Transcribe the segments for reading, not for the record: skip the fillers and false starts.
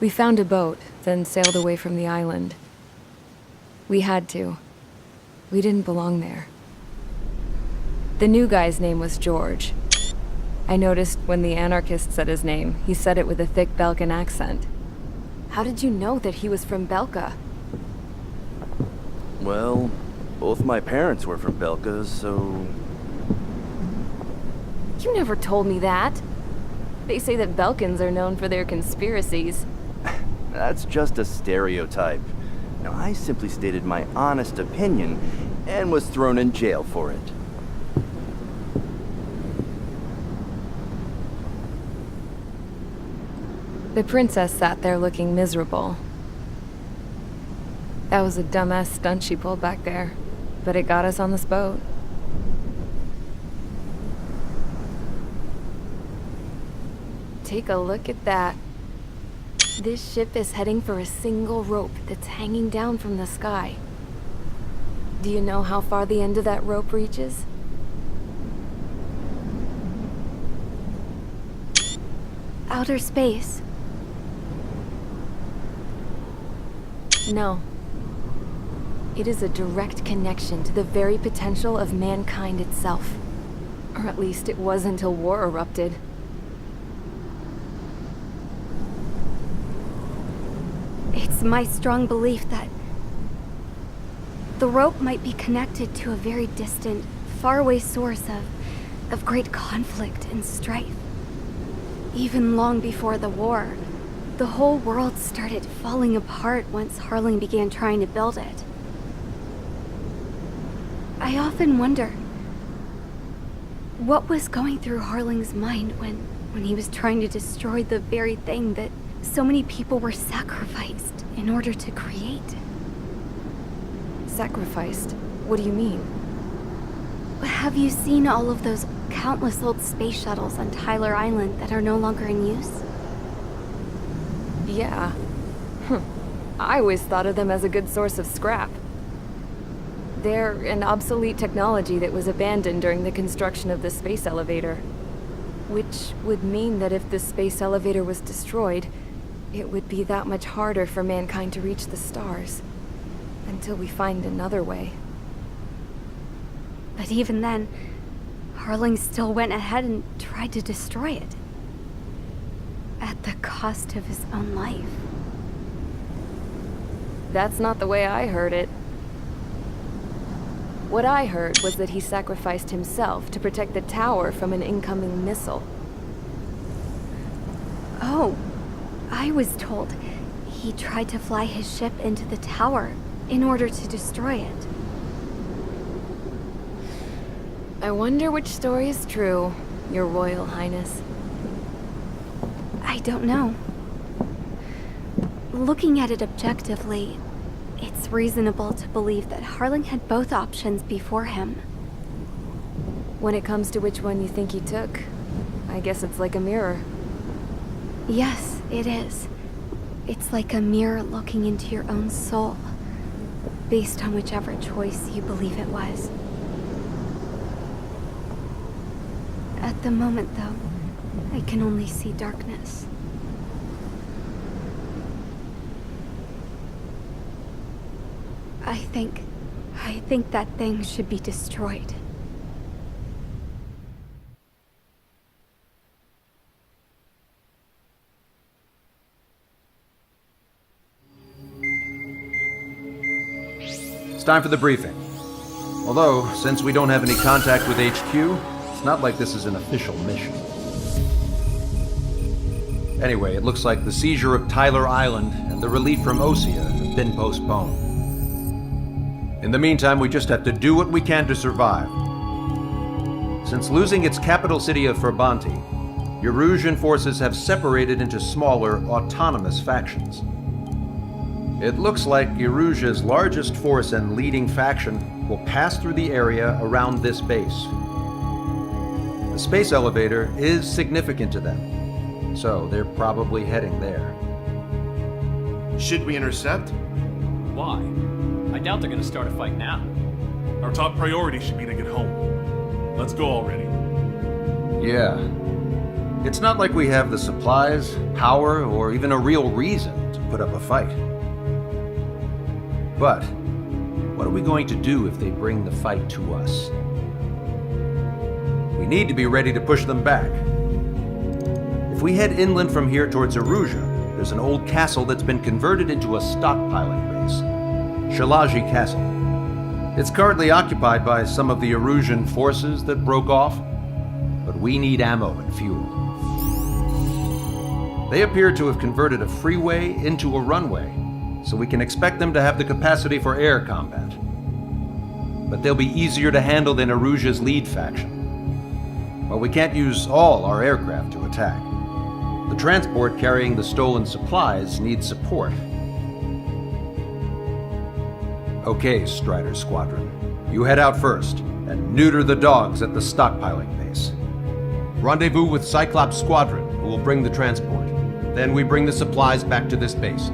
We found a boat, then sailed away from the island. We had to. We didn't belong there. The new guy's name was George. I noticed when the anarchist said his name, he said it with a thick Belkan accent. How did you know that he was from Belka? Well, both my parents were from Belka, so... You never told me that. They say that Belkans are known for their conspiracies. That's just a stereotype. Now, I simply stated my honest opinion and was thrown in jail for it. The princess sat there looking miserable. That was a dumbass stunt she pulled back there, but it got us on this boat. Take a look at that. This ship is heading for a single rope that's hanging down from the sky. Do you know how far the end of that rope reaches? Outer space. No. It is a direct connection to the very potential of mankind itself. Or at least it was until war erupted. It's my strong belief that the rope might be connected to a very distant, faraway source of great conflict and strife. Even long before the war, the whole world started falling apart once Harling began trying to build it. I often wonder what was going through Harling's mind when he was trying to destroy the very thing that so many people were sacrificed in order to create. Sacrificed? What do you mean? Have you seen all of those countless old space shuttles on Tyler Island that are no longer in use? Yeah. I always thought of them as a good source of scrap. They're an obsolete technology that was abandoned during the construction of the space elevator. Which would mean that if the space elevator was destroyed, it would be that much harder for mankind to reach the stars. Until we find another way. But even then, Harling still went ahead and tried to destroy it. At the cost of his own life. That's not the way I heard it. What I heard was that he sacrificed himself to protect the tower from an incoming missile. Oh, I was told he tried to fly his ship into the tower in order to destroy it. I wonder which story is true, Your Royal Highness. I don't know. Looking at it objectively, it's reasonable to believe that Harling had both options before him. When it comes to which one you think he took, I guess it's like a mirror. Yes, it is. It's like a mirror looking into your own soul, based on whichever choice you believe it was. At the moment, though, I can only see darkness. I think that thing should be destroyed. It's time for the briefing. Although, since we don't have any contact with HQ, it's not like this is an official mission. Anyway, it looks like the seizure of Tyler Island and the relief from Osea have been postponed. In the meantime, we just have to do what we can to survive. Since losing its capital city of Ferbanti, Erusian forces have separated into smaller, autonomous factions. It looks like Erusia's largest force and leading faction will pass through the area around this base. The space elevator is significant to them, so they're probably heading there. Should we intercept? Why? I doubt they're gonna start a fight now. Our top priority should be to get home. Let's go already. Yeah. It's not like we have the supplies, power, or even a real reason to put up a fight. But what are we going to do if they bring the fight to us? We need to be ready to push them back. If we head inland from here towards Erusia, there's an old castle that's been converted into a stockpiling base. Shalaji Castle. It's currently occupied by some of the Erusian forces that broke off, but we need ammo and fuel. They appear to have converted a freeway into a runway, so we can expect them to have the capacity for air combat. But they'll be easier to handle than Erusia's lead faction. While we can't use all our aircraft to attack, the transport carrying the stolen supplies needs support. Okay, Strider Squadron. You head out first and neuter the dogs at the stockpiling base. Rendezvous with Cyclops Squadron, who will bring the transport. Then we bring the supplies back to this base.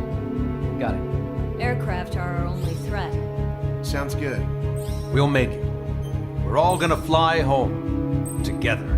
Got it. Aircraft are our only threat. Sounds good. We'll make it. We're all gonna fly home. Together.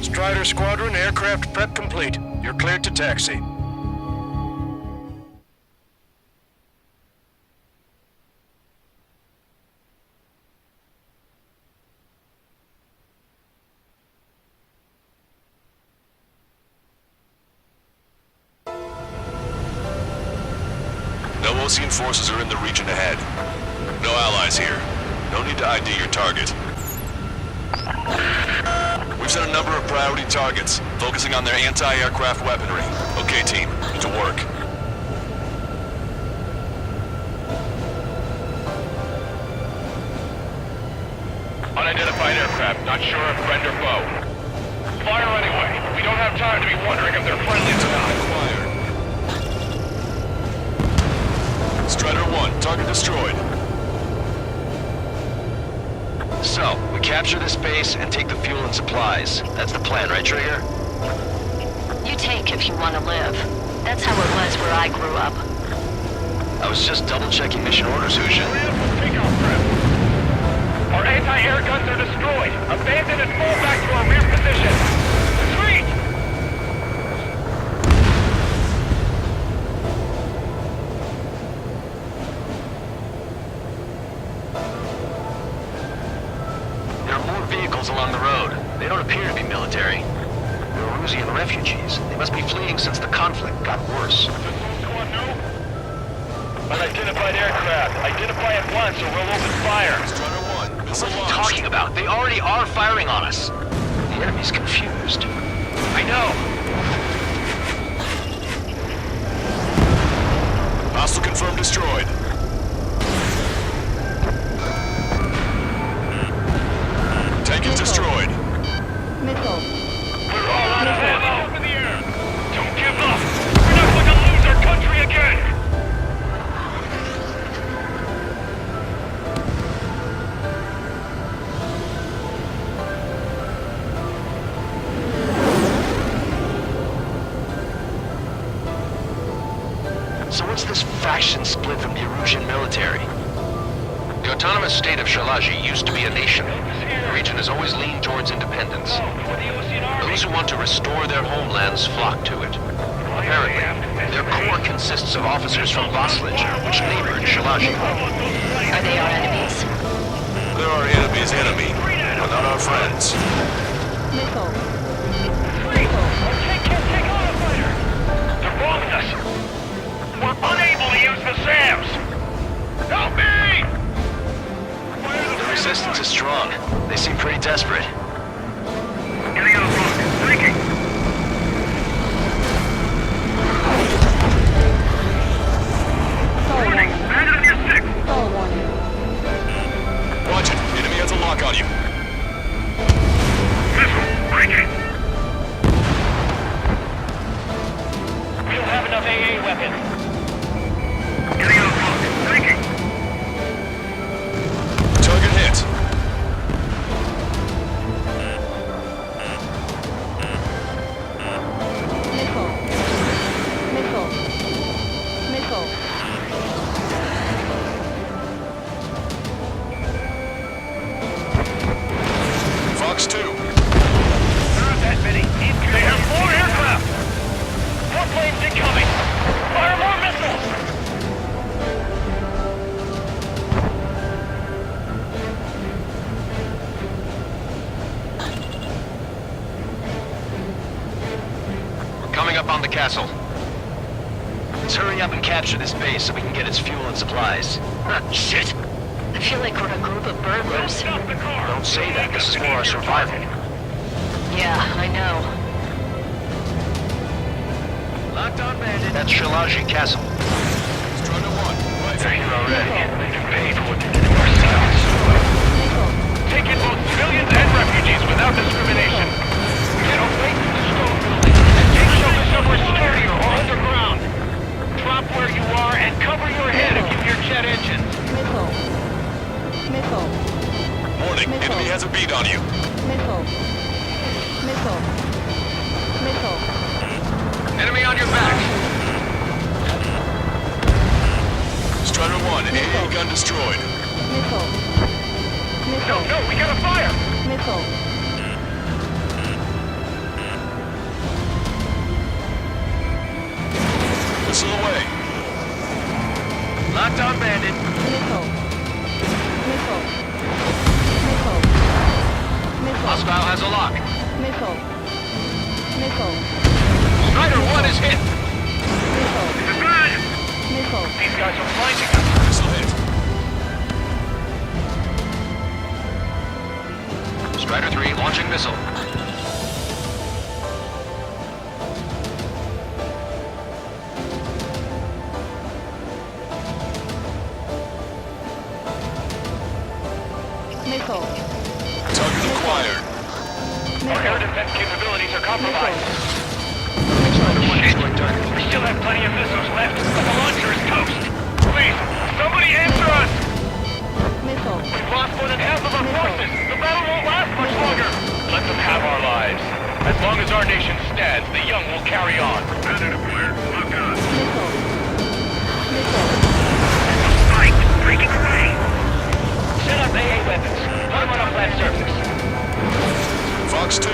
Strider Squadron, aircraft prep complete. You're cleared to taxi. No Osean forces are in the region ahead. No allies here. No need to ID your target. We've set a number of priority targets, focusing on their anti-aircraft weaponry. Okay, team, to work. Unidentified aircraft, not sure if friend or foe. Fire anyway. We don't have time to be wondering if they're friendly or not. Strider 1, target destroyed. So, we capture this base and take the fuel and supplies. That's the plan, right, Trigger? You take if you want to live. That's how it was where I grew up. I was just double-checking mission orders, Husha. Takeoff prep. Our anti-air guns are destroyed. Abandon and fall back to our rear position. Retreat! There are more vehicles along the road. They don't appear to be military. They're Erusian refugees. They must be fleeing since the conflict got worse. Unidentified aircraft. Identify at once or we'll open fire. Strider 1, missile What are you launched. talking about? They already are firing on us. The enemy's confused. I know. Hostile confirmed destroyed. Tank is destroyed. Missile. We're all out of ammo. Up in the air. Don't give up. We're not going to lose our country again. So what's this faction split from the Erusian military? The autonomous state of Shalaji used to be a nation. The region has always leaned towards independence. Those who want to restore their homelands flock to it. Apparently, their core consists of officers from Vaslage, which neighbored Shalaji. Are they our enemies? They're our enemy's enemy, but not our friends. They're bombing us! We're unable to use the SAMs! Help me! The resistance is strong. They seem pretty desperate. Getting out of rock. Breaking! Warning! Bandit on your six! Watch it. Enemy has a lock on you. Missile! Breaking! We don't have enough AA weapons. Getting out of rock. Breaking! Target hit. Fox 2. There aren't that many. They have more aircraft! More planes incoming! Fire more missiles! We're coming up on the castle. Let's hurry up and capture this base so we can get its fuel and supplies. Shit! I feel like we're a group of burglars. Stop the car! Don't say that. This is for our survival. Yeah, I know. Locked on, bandit. That's Shalaji Castle. Strider 1. Right. They're here already. They can pay for what they did to ourselves. Take in both civilians and refugees without discrimination. Get away from the stone building and take shelter somewhere sturdier or underground. Drop where you are and cover your head if you hear jet engines. Warning. Enemy has a beat on you. Enemy on your back. Strider 1. AA gun destroyed. No, we gotta fire! Missile away. Locked on, bandit. Hostile has a lock. Strider 1 is hit. These guys are blinding us. Missile hit. Strider 3 launching missile. Target acquired. Our air defense capabilities are compromised. Shit. We still have plenty of missiles left, but the launcher is toast. Please, somebody answer us! We've lost more than half of our forces. The battle won't last much longer. Let them have our lives. As long as our nation stands, the young will carry on. Bandit acquired. Lock on. Spike, breaking away. Set up AA weapons. Put them on a flat surface. Fox 2.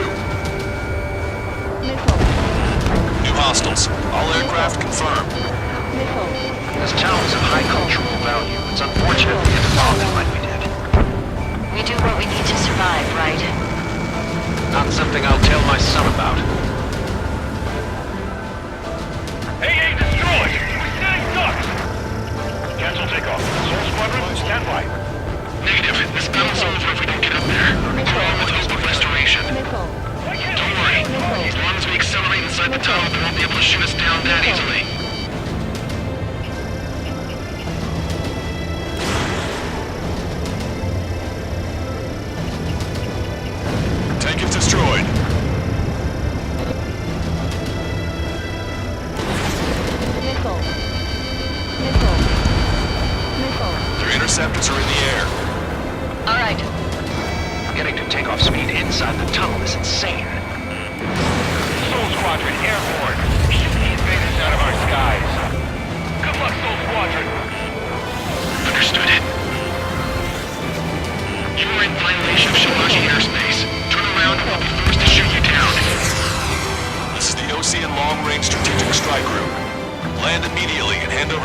New hostiles. All aircraft confirmed. This town is of high cultural value. It's unfortunate we had to bomb it like we did. We do what we need to survive, right? Not something I'll tell my son about. AA destroyed! We're setting ducks! Cancel takeoff. Soul Squadron, stand by. Negative. This battle's over if we don't get up there. We're on with hope of restoration. Don't worry. As long as we accelerate inside the tunnel, they won't be able to shoot us down that easily. Tank is destroyed. Their interceptors are in the air. All right. Getting to takeoff speed inside the tunnel is insane. Soul Squadron airborne. Shoot the invaders out of our skies.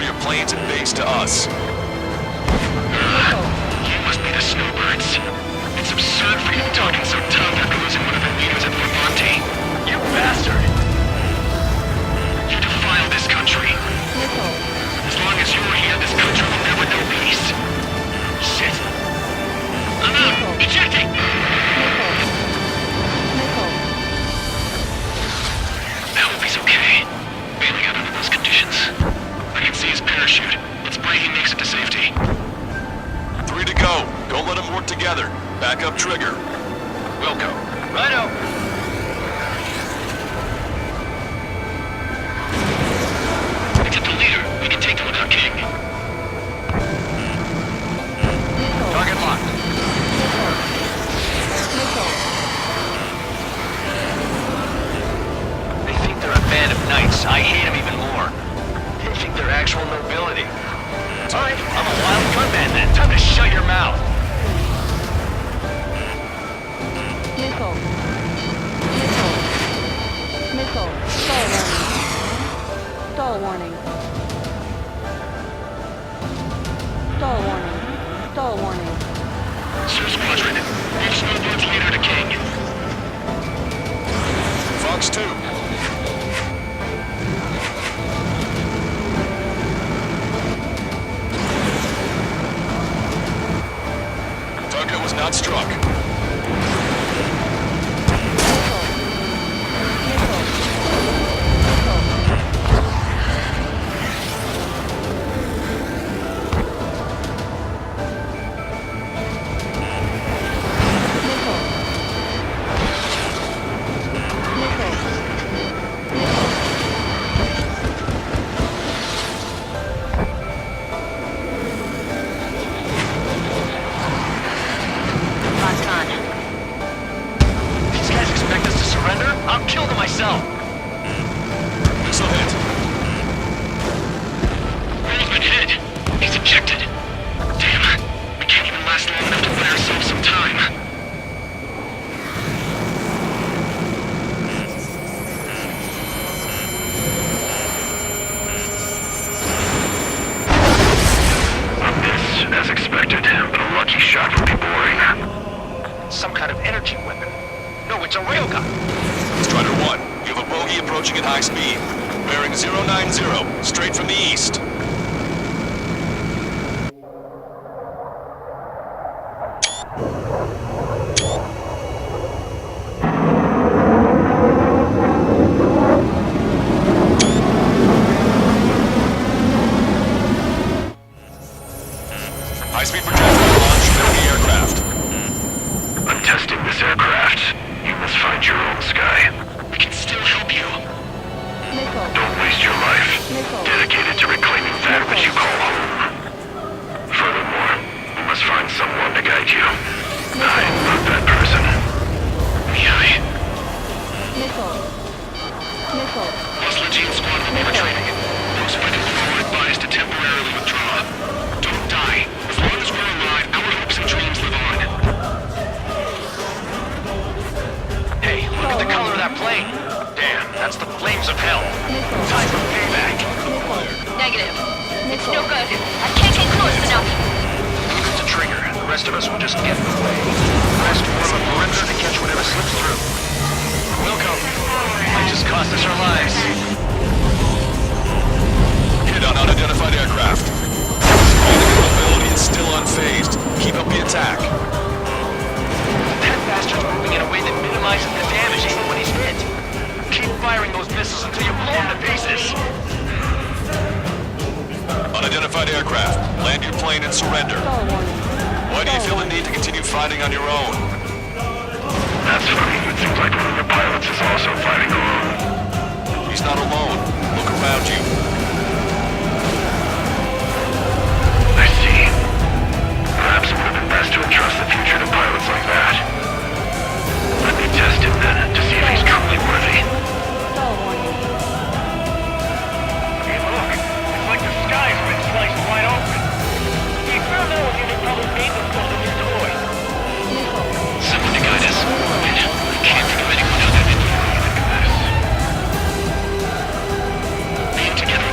your planes and base to us. You must be the snowbirds. It's absurd for you talking so tough after losing one of the leaders at Levante. You bastard! You defile this country. As long as you're here, this country will never know peace. Shit! I'm out! Ejecting! I hope he's okay. Bailing out under those conditions. I can see his parachute. Let's pray he makes it to safety. 3 to go. Don't let them work together. Back up trigger. Wilco. Righto! Get the leader. We can take them without King. Target locked. They think they're a band of knights. I hate them even more. They think they're actual nobility. Alright, I'm a wild gunman then. Time to shut your mouth. Missile. Stall warning. Stall warning. Sir Squadron, give Snowbird's leader to King. Fox 2. Target was not struck. These guys expect us to surrender? I'll kill them myself. Missile hit. Roll's been hit. He's ejected. Damn. We can't even last long enough to buy ourselves some time. As expected, but a lucky shot would be boring. Some kind of energy weapon. No, it's a railgun. Strider 1, you have a bogey approaching at high speed. Bearing 090, straight from the east. High-speed projectile launch from the aircraft. I'm testing this aircraft. You must find your own sky. We can still help you. Don't waste your life. Dedicated to reclaiming that which you call home. Furthermore, you must find someone to guide you. I'm not that person. Yui. Plus Legion squad will be retraining. Those fighting before are advised to temporarily withdraw. Don't die. As long as we're alive, our hopes and dreams live on. Hey, look at the color of that plane. Damn, that's the flames of hell. Time for payback. Negative. It's no good. I can't get close enough. Leave it to Trigger. The rest of us will just get in the way. Rest form a perimeter to catch whatever slips through. Welcome. Might just cost us our lives. Hit on unidentified aircraft. All mobility is still unfazed. Keep up the attack. That bastard's moving in a way that minimizes the damage even when he's hit. Keep firing those missiles until you blow him to pieces. Unidentified aircraft. Land your plane and surrender. Why do you feel the need to continue fighting on your own? That's funny. It seems like one of your pilots is also fighting alone. He's not alone. Look around you. I see. Perhaps it would have been best to entrust the future to pilots like that. Let me test him then, to see if he's truly worthy. Hey look, it's like the sky's been sliced wide open. The experimental unit probably made them build a new toy. Someone to guide us. I can't think of anyone other than you that can do this. Being together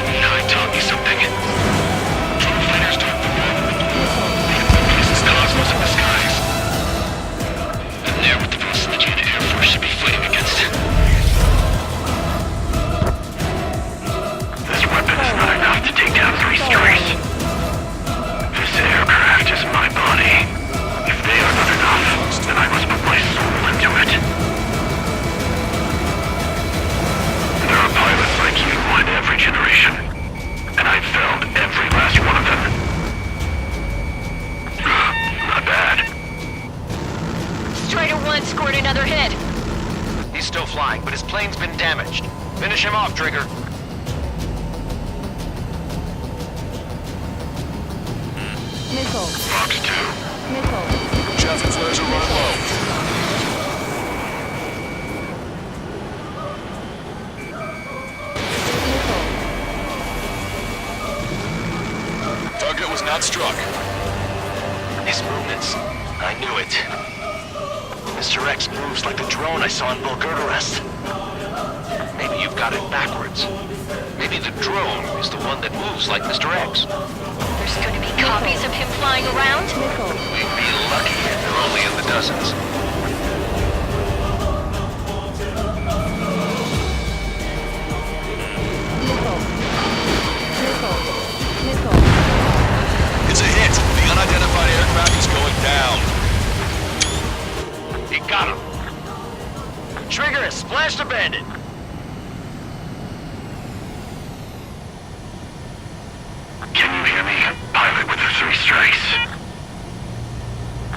another hit. He's still flying, but his plane's been damaged. Finish him off, Trigger. Missile. Fox 2. Missile. Traffic flares are running low. Missile. Target was not struck. His movements. I knew it. Mr. X moves like the drone I saw in Bulgurgarest. Maybe you've got it backwards. Maybe the drone is the one that moves like Mr. X. There's going to be copies of him flying around? Missile. We'd be lucky if they're only in the dozens. Missile. Missile. Missile. It's a hit. The unidentified aircraft is going down. He got him. Trigger has splashed a bandit. Can you hear me? Pilot with the 3 strikes.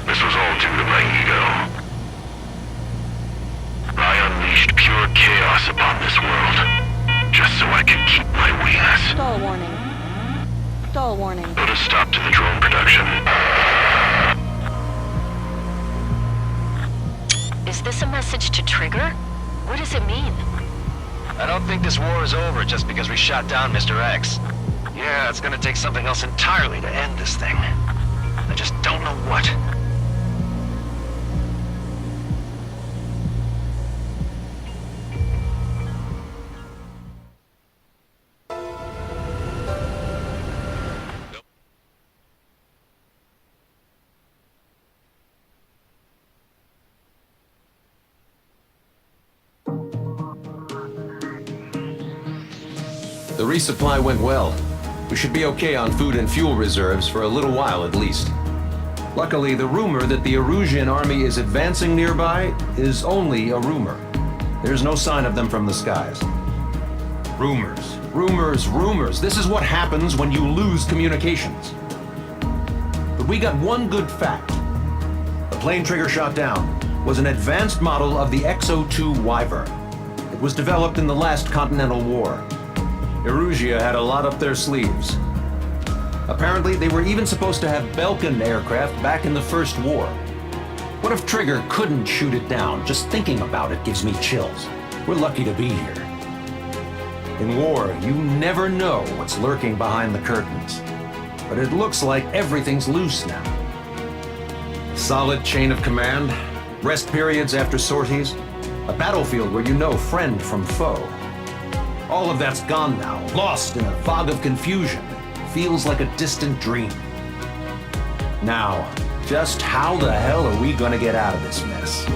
This was all due to my ego. I unleashed pure chaos upon this world, just so I could keep my wings. Stall warning. Stall warning. Put a stop to the drone production. Is this a message to Trigger? What does it mean? I don't think this war is over just because we shot down Mr. X. Yeah, it's gonna take something else entirely to end this thing. I just don't know what. The resupply went well. We should be okay on food and fuel reserves for a little while at least. Luckily, the rumor that the Erusian army is advancing nearby is only a rumor. There's no sign of them from the skies. Rumors, rumors, rumors. This is what happens when you lose communications. But we got one good fact. The plane Trigger shot down was an advanced model of the X-02 Wyvern. It was developed in the last Continental War. Erusia had a lot up their sleeves. Apparently, they were even supposed to have Belkin aircraft back in the First War. What if Trigger couldn't shoot it down? Just thinking about it gives me chills. We're lucky to be here. In war, you never know what's lurking behind the curtains. But it looks like everything's loose now. Solid chain of command, rest periods after sorties, a battlefield where you know friend from foe. All of that's gone now, lost in a fog of confusion. Feels like a distant dream. Now, just how the hell are we gonna get out of this mess?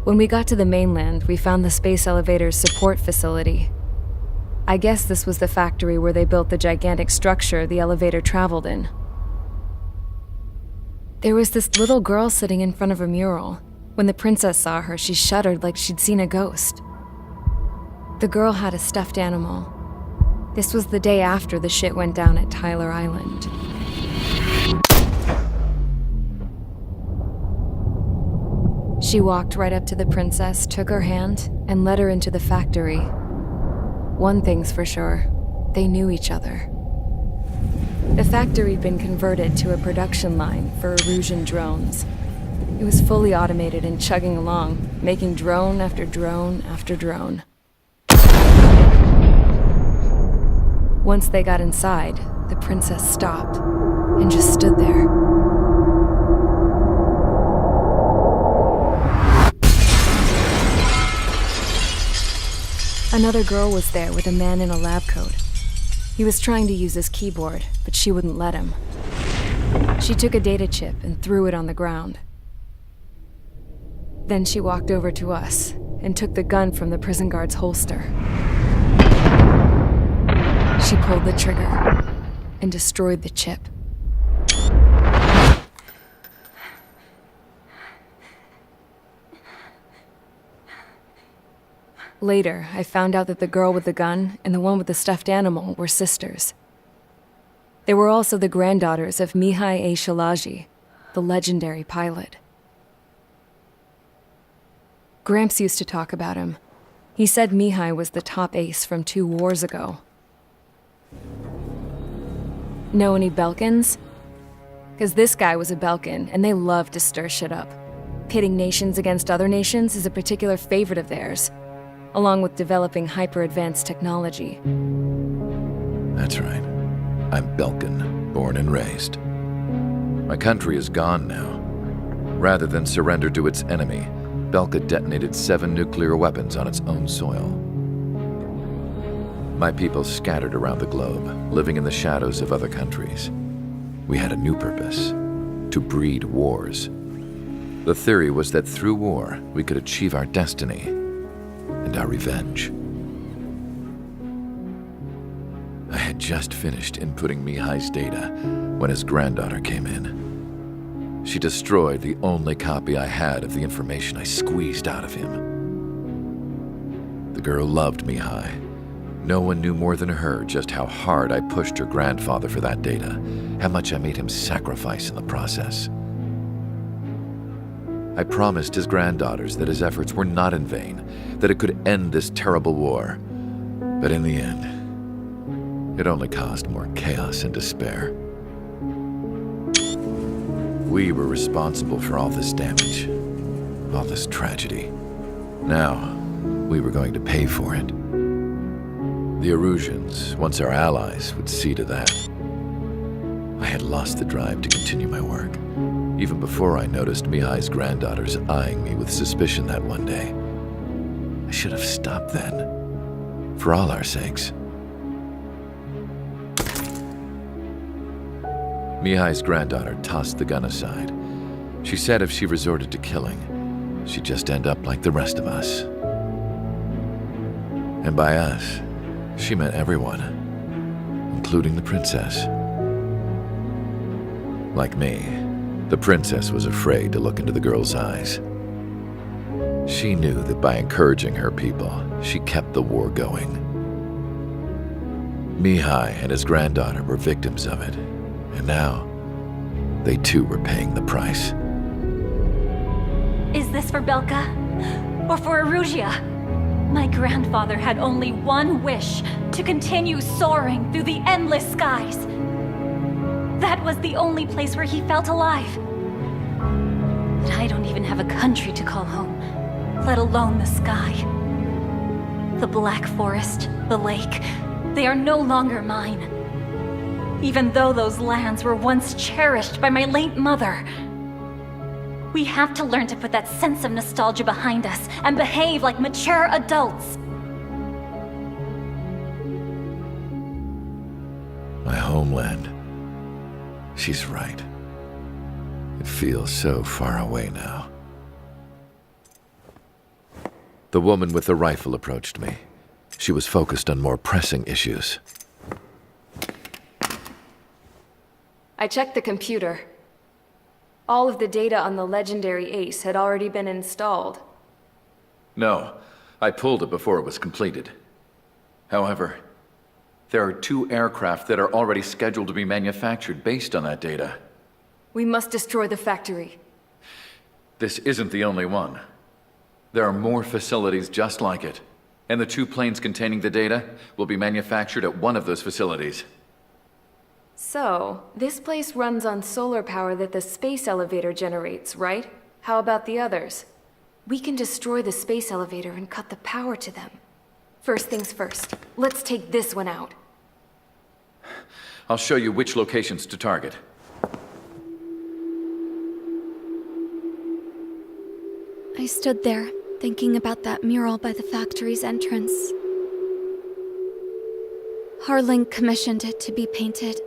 When we got to the mainland, we found the space elevator's support facility. I guess this was the factory where they built the gigantic structure the elevator traveled in. There was this little girl sitting in front of a mural. When the princess saw her, she shuddered like she'd seen a ghost. The girl had a stuffed animal. This was the day after the shit went down at Tyler Island. She walked right up to the princess, took her hand, and led her into the factory. One thing's for sure, they knew each other. The factory'd been converted to a production line for Erusian drones. It was fully automated and chugging along, making drone after drone after drone. Once they got inside, the princess stopped and just stood there. Another girl was there with a man in a lab coat. He was trying to use his keyboard, but she wouldn't let him. She took a data chip and threw it on the ground. Then she walked over to us and took the gun from the prison guard's holster. She pulled the trigger and destroyed the chip. Later, I found out that the girl with the gun and the one with the stuffed animal were sisters. They were also the granddaughters of Mihai A. Shalaji, the legendary pilot. Gramps used to talk about him. He said Mihai was the top ace from 2 wars ago. Know any Belkans? Because this guy was a Belkan, and they love to stir shit up. Pitting nations against other nations is a particular favorite of theirs, along with developing hyper-advanced technology. That's right. I'm Belkan, born and raised. My country is gone now. Rather than surrender to its enemy, Belka detonated 7 nuclear weapons on its own soil. My people scattered around the globe, living in the shadows of other countries. We had a new purpose: to breed wars. The theory was that through war, we could achieve our destiny and our revenge. I had just finished inputting Mihai's data when his granddaughter came in. She destroyed the only copy I had of the information I squeezed out of him. The girl loved Mihai. No one knew more than her just how hard I pushed her grandfather for that data, how much I made him sacrifice in the process. I promised his granddaughters that his efforts were not in vain, that it could end this terrible war. But in the end, it only caused more chaos and despair. We were responsible for all this damage, all this tragedy. Now, we were going to pay for it. The Erusians, once our allies, would see to that. I had lost the drive to continue my work, even before I noticed Mihai's granddaughters eyeing me with suspicion that one day. I should have stopped then, for all our sakes. Mihai's granddaughter tossed the gun aside. She said if she resorted to killing, she'd just end up like the rest of us. And by us, she meant everyone, including the princess. Like me, the princess was afraid to look into the girl's eyes. She knew that by encouraging her people, she kept the war going. Mihai and his granddaughter were victims of it, and now, they too were paying the price. Is this for Belka? Or for Erusia? My grandfather had only one wish: to continue soaring through the endless skies. That was the only place where he felt alive. But I don't even have a country to call home, let alone the sky. The Black Forest, the lake, they are no longer mine. Even though those lands were once cherished by my late mother. We have to learn to put that sense of nostalgia behind us and behave like mature adults. My homeland. She's right. It feels so far away now. The woman with the rifle approached me. She was focused on more pressing issues. I checked the computer. All of the data on the legendary Ace had already been installed. No, I pulled it before it was completed. However, there are 2 aircraft that are already scheduled to be manufactured based on that data. We must destroy the factory. This isn't the only one. There are more facilities just like it, and the 2 planes containing the data will be manufactured at one of those facilities. So, this place runs on solar power that the space elevator generates, right? How about the others? We can destroy the space elevator and cut the power to them. First things first, let's take this one out. I'll show you which locations to target. I stood there, thinking about that mural by the factory's entrance. Harling commissioned it to be painted.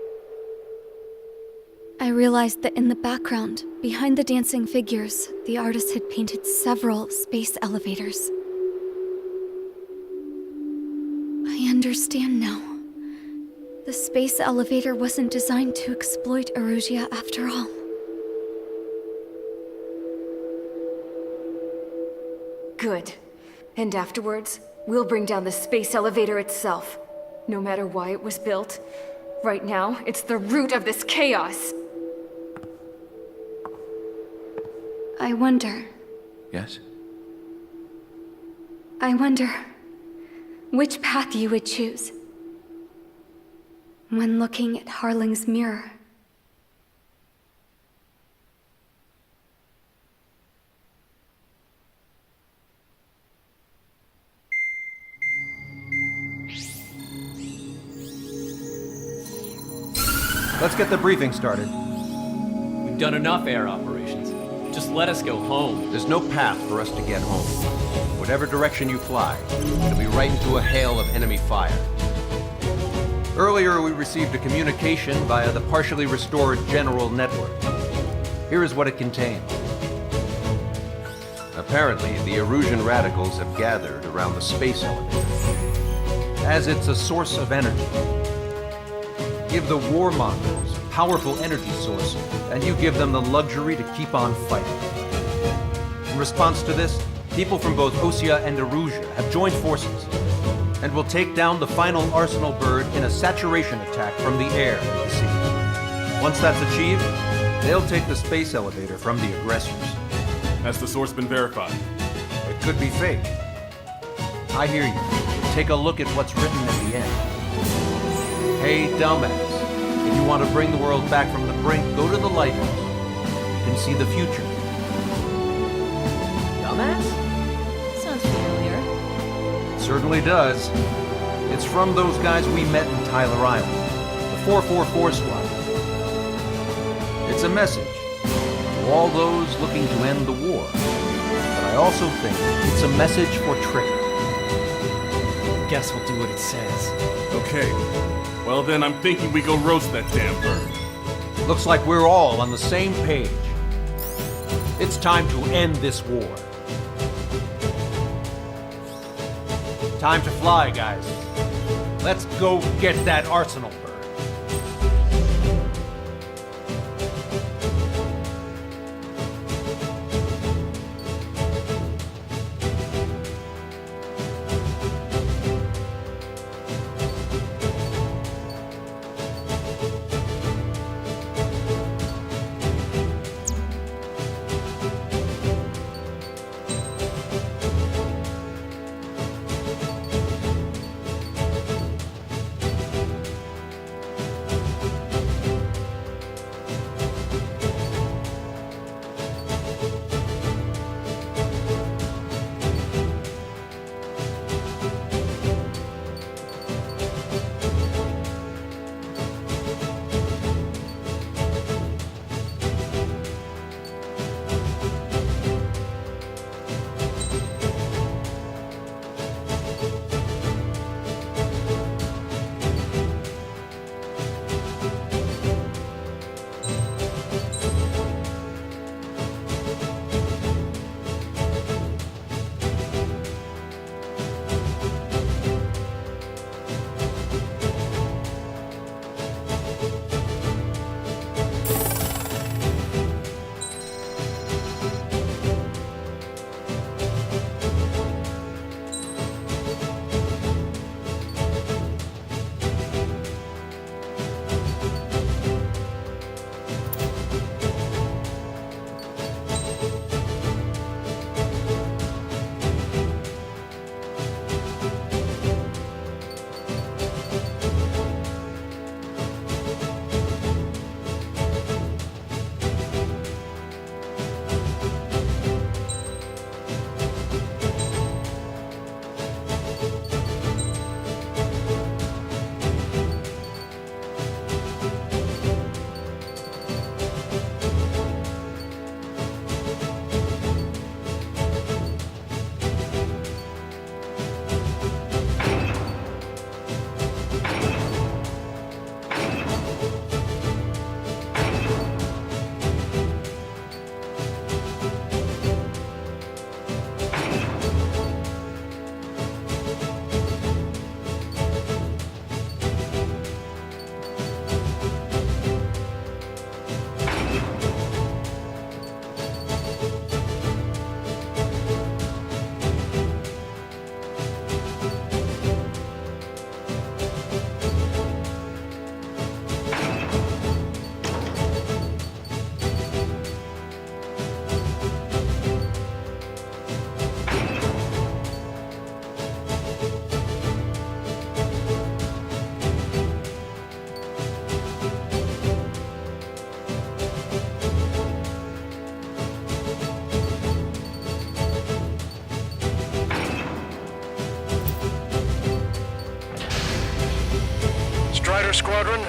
I realized that in the background, behind the dancing figures, the artist had painted several space elevators. I understand now. The space elevator wasn't designed to exploit Erusia after all. Good. And afterwards, we'll bring down the space elevator itself. No matter why it was built. Right now, it's the root of this chaos. I wonder which path you would choose when looking at Harling's mirror. Let's get the briefing started. We've done enough air operations. Just let us go home. There's no path for us to get home. Whatever direction you fly, it'll be right into a hail of enemy fire. Earlier, we received a communication via the partially restored General Network. Here is what it contained. Apparently, the Erusian radicals have gathered around the space elevator, as it's a source of energy. Give the warmongers a powerful energy source, and you give them the luxury to keep on fighting. In response to this, people from both Osea and Erusia have joined forces, and will take down the final Arsenal bird in a saturation attack from the air and the sea. Once that's achieved, they'll take the space elevator from the aggressors. Has the source been verified? It could be fake. I hear you. Take a look at what's written at the end. Hey, dumbass. If you want to bring the world back from the brink, go to the lighthouse. You can see the future. Dumbass? Sounds familiar. It certainly does. It's from those guys we met in Tyler Island, the 444 squad. It's a message to all those looking to end the war. But I also think it's a message for Trigger. Guess we'll do what it says. Okay. Well then, I'm thinking we go roast that damn bird. Looks like we're all on the same page. It's time to end this war. Time to fly, guys. Let's go get that Arsenal bird.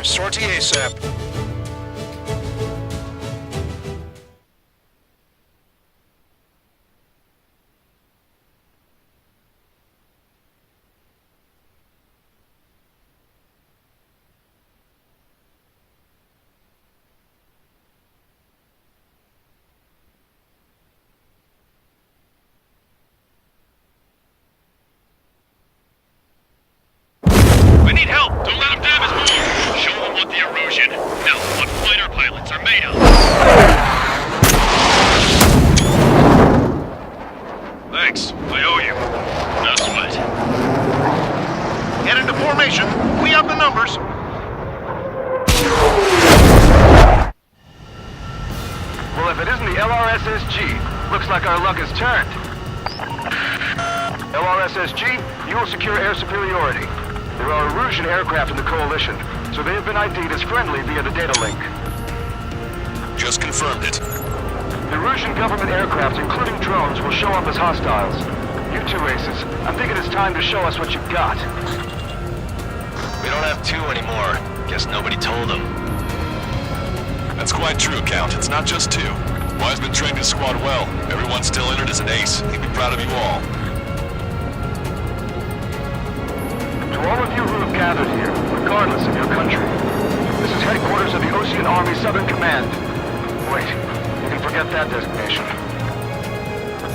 Sortie ASAP. We need help! Don't let them damage more! Show them what the erosion, no, what fighter pilots are made of! Thanks, I owe you. No sweat. Get into formation. We have the numbers. Well, if it isn't the LRSSG, looks like our luck has turned. LRSSG, you will secure air superiority. There are Erusian aircraft in the Coalition, so they have been ID'd as friendly via the data link. Just confirmed it. The Erusian government aircraft, including drones, will show up as hostiles. You two aces, I'm thinking it's time to show us what you've got. We don't have two anymore. Guess nobody told them. That's quite true, Count. It's not just two. Wiseman trained his squad well. Everyone's still entered as an ace. He'd be proud of you all. To all of you who have gathered here, regardless of your country, this is headquarters of the Osean Army Southern Command. Wait, you can forget that designation.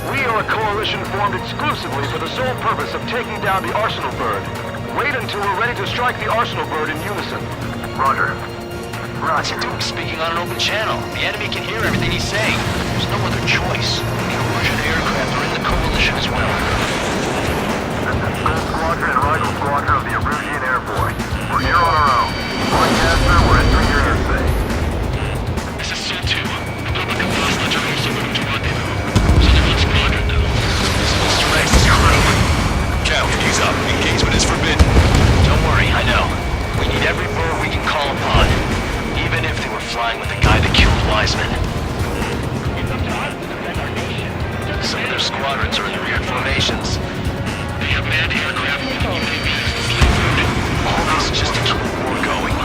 We are a coalition formed exclusively for the sole purpose of taking down the Arsenal Bird. Wait until we're ready to strike the Arsenal Bird in unison. Roger. Roger, dude, speaking on an open channel. The enemy can hear everything he's saying. There's no other choice. The Erusian aircraft are in the coalition as well. This is Gold Squadron and Rifle Squadron of the Erusian Air Force. We're here on our own. Broadcaster, we're entering your airspace. This is Sol 2. Добро классно, General Summon to Rendezvous. Sutherland Squadron now. This direct is critical. Count, ease up. Engagement is forbidden. Don't worry, I know. We need every bird we can call upon. Even if they were flying with the guy that killed Wiseman. Some of their squadrons are in the rear formations. They have manned aircraft with UAVs and sleep All this just to keep the war going.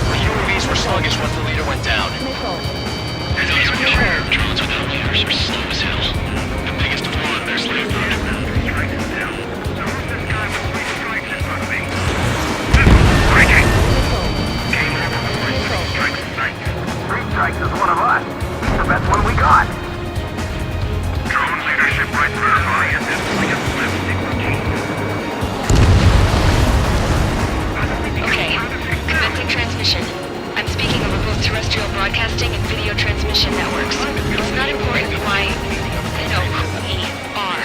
The UAVs were sluggish once the leader went down. As these were clear, drones without leaders are slow as hell. The biggest of all of their slave bird. Strikes is one of us. It's the best one we got. Drone leadership right verifying at this point of Okay, commencing transmission. I'm speaking over both terrestrial broadcasting and video transmission networks. It's not important why... No, we are.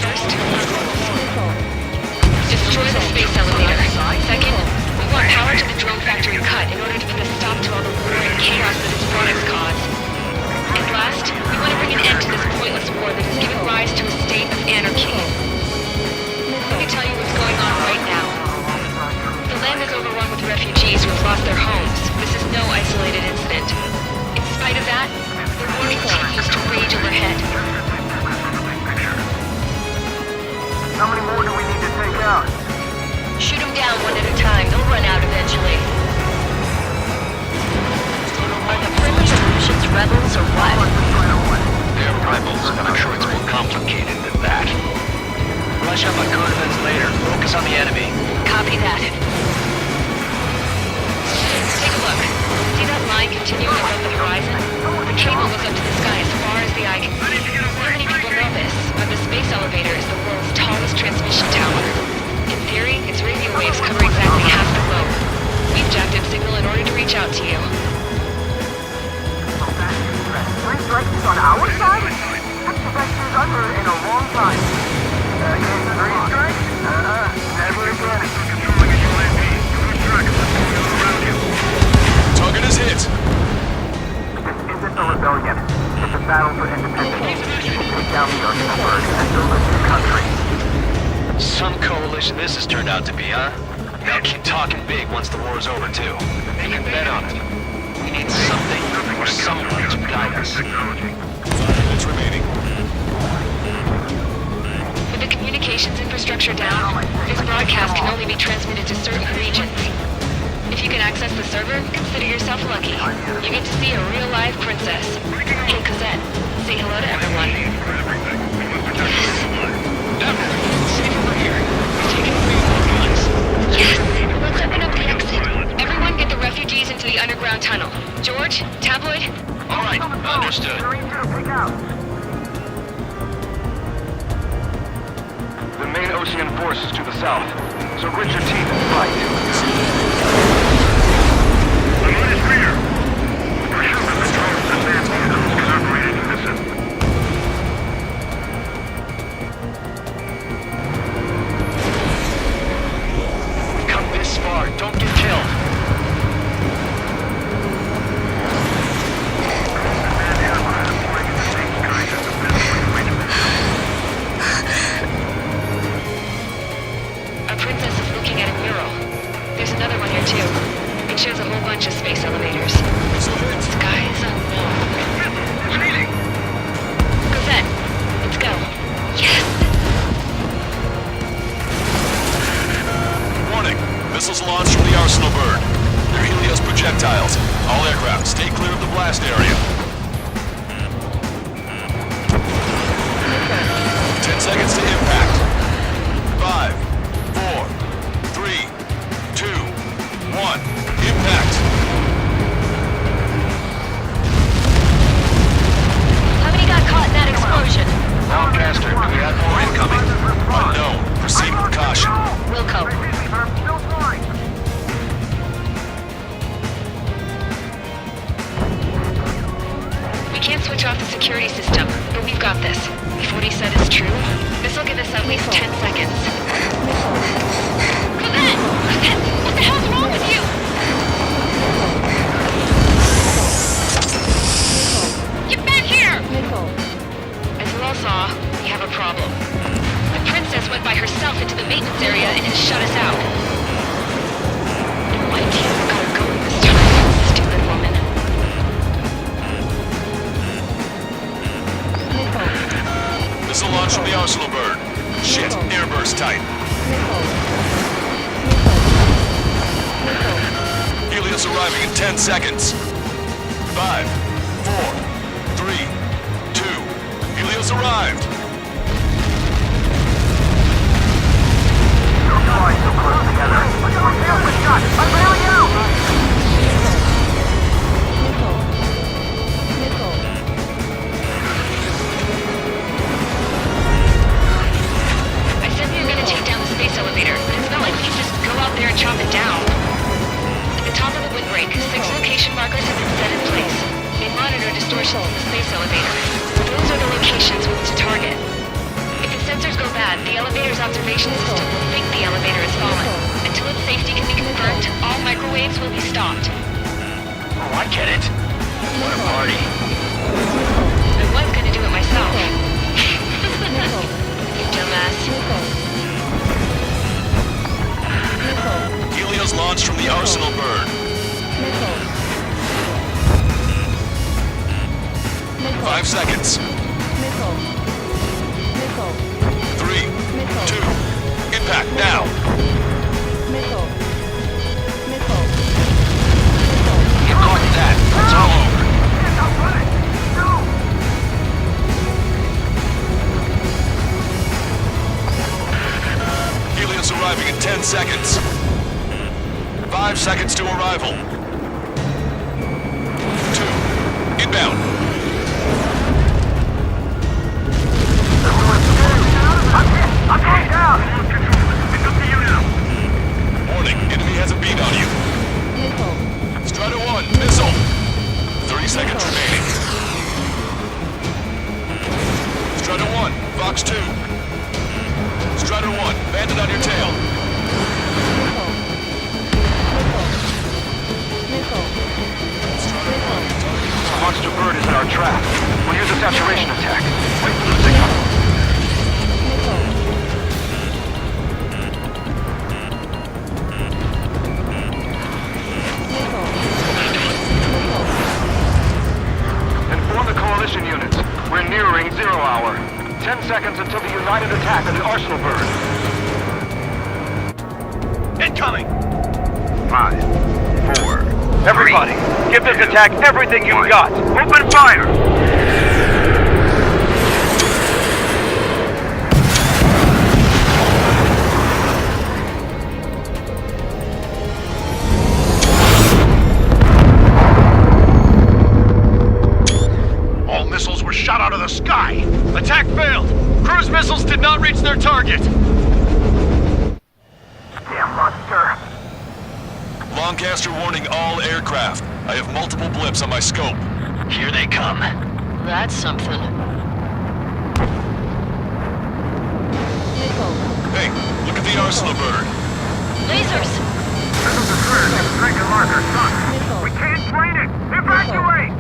First, destroy the space elevator. Second, we want power to the drone factory cut in order to put a stop to all the war and chaos that its products cause. And last, we want to bring an end to this pointless war that has given rise to a state of anarchy. Let me tell you what's going on right now. The land is overrun with refugees who have lost their homes. This is no isolated incident. In spite of that, the war continues to rage overhead. How many more do we need to take out? Shoot them down one at a time. They'll run out eventually. Are the friendly Erusians rebels or what? They're rebels, but I'm sure it's more complicated than that. Rush up on coordinates later. Focus on the enemy. Copy that. Take a look. See that line continuing above the horizon? The cable goes up to the sky as far as the eye can see. Not many people know this, but the space elevator is the world's tallest transmission tower. In theory, its radio waves cover exactly half the globe. We've jacked its signal in order to reach out to you. Three strikes is on our side? That's the best news I've heard in a long time. Again, three strikes? Never again. Controlling a UAV. Lose track of what's going on around you. Target is hit. This isn't a rebellion. It's a battle for independence. Take down the Arsenal Bird and deliver the country. Some coalition this has turned out to be, huh? They'll keep talking big once the war's over, too. You can bet on it. We need something or someone to guide us. 5 minutes remaining. The With the communications infrastructure down, this broadcast can only be transmitted to certain regions. If you can access the server, consider yourself lucky. You get to see a real-life princess. Hey, Cosette, say hello to everyone. Stay over here. Take it away with guns. Yes! Let's open up the exit. Everyone get the refugees into the underground tunnel. George, Tabloid? All right, understood. The main Osean force is to the south, so grit your teeth and fight. The moon is clear. We're sure that the drones and land vehicles is operated to listen. We've come this far. Don't get killed. A princess is looking at a mural. There's another one here too. It shows a whole bunch of space elevators. Skies unknown. Cosette, let's go. Yes! Warning! Missiles launched from the Arsenal bird. They're Helios projectiles. All aircraft, stay clear of the blast area. 10 seconds to impact. 5, 4, 3, 2, 1. Impact! How many got caught in that explosion? Broadcaster, do we have more incoming? Unknown. Proceed with caution. Wilco. We can't switch off the security system, but we've got this. If what he said is true, this will give us at least 10 seconds. Cosette! Cosette! What the hell's wrong with you? Get back here! As you all saw, we have a problem. The princess went by herself into the maintenance area and has shut us out. My team's gotta go this time, stupid woman. Missile launch from the Arsenal bird. Shit, airburst tight. Helios arriving in 10 seconds. 5, 4, 3, 2. Helios arrived. You're flying so close together. Look at my failure shot. I'm bailing out. I said we were gonna take down the space elevator, but it's not like we can just go out there and chop it down. At the top of the windbreak, 6 location markers have been set in place. They monitor distortions in the space elevator. Those are the locations we need to target. If the sensors go bad, the elevator's observation system will think the elevator has fallen. Until its safety can be confirmed, all microwaves will be stopped. Oh, I get it. What a party. I was gonna do it myself. You dumbass. Helios launched from the Arsenal bird. 5 seconds. 3, 2, impact now. You caught that. It's all over. Helios arriving in 10 seconds. 5 seconds to arrival. 2, inbound. I'm going down! It's up to you now. Warning, enemy has a beat on you. Strider 1, missile. 30 seconds remaining. Strider 1, Fox 2. Strider 1, bandit on your tail. Monster bird is in our trap. We'll use a saturation attack. Wait for the signal. Inform the coalition units. We're nearing 0 hour. 10 seconds until the united attack on the Arsenal burns. Incoming! 5, 4. Everybody, give this attack everything you've got! Open fire! All missiles were shot out of the sky. Attack failed! Cruise missiles did not reach their target! Damn monster. Lancaster warning all aircraft. I have multiple blips on my scope. Here they come. That's something. Missile. Hey, look at the Arsenal bird. Lasers! Missiles are clear. Striking marker, son. Missile. We can't train it. Evacuate!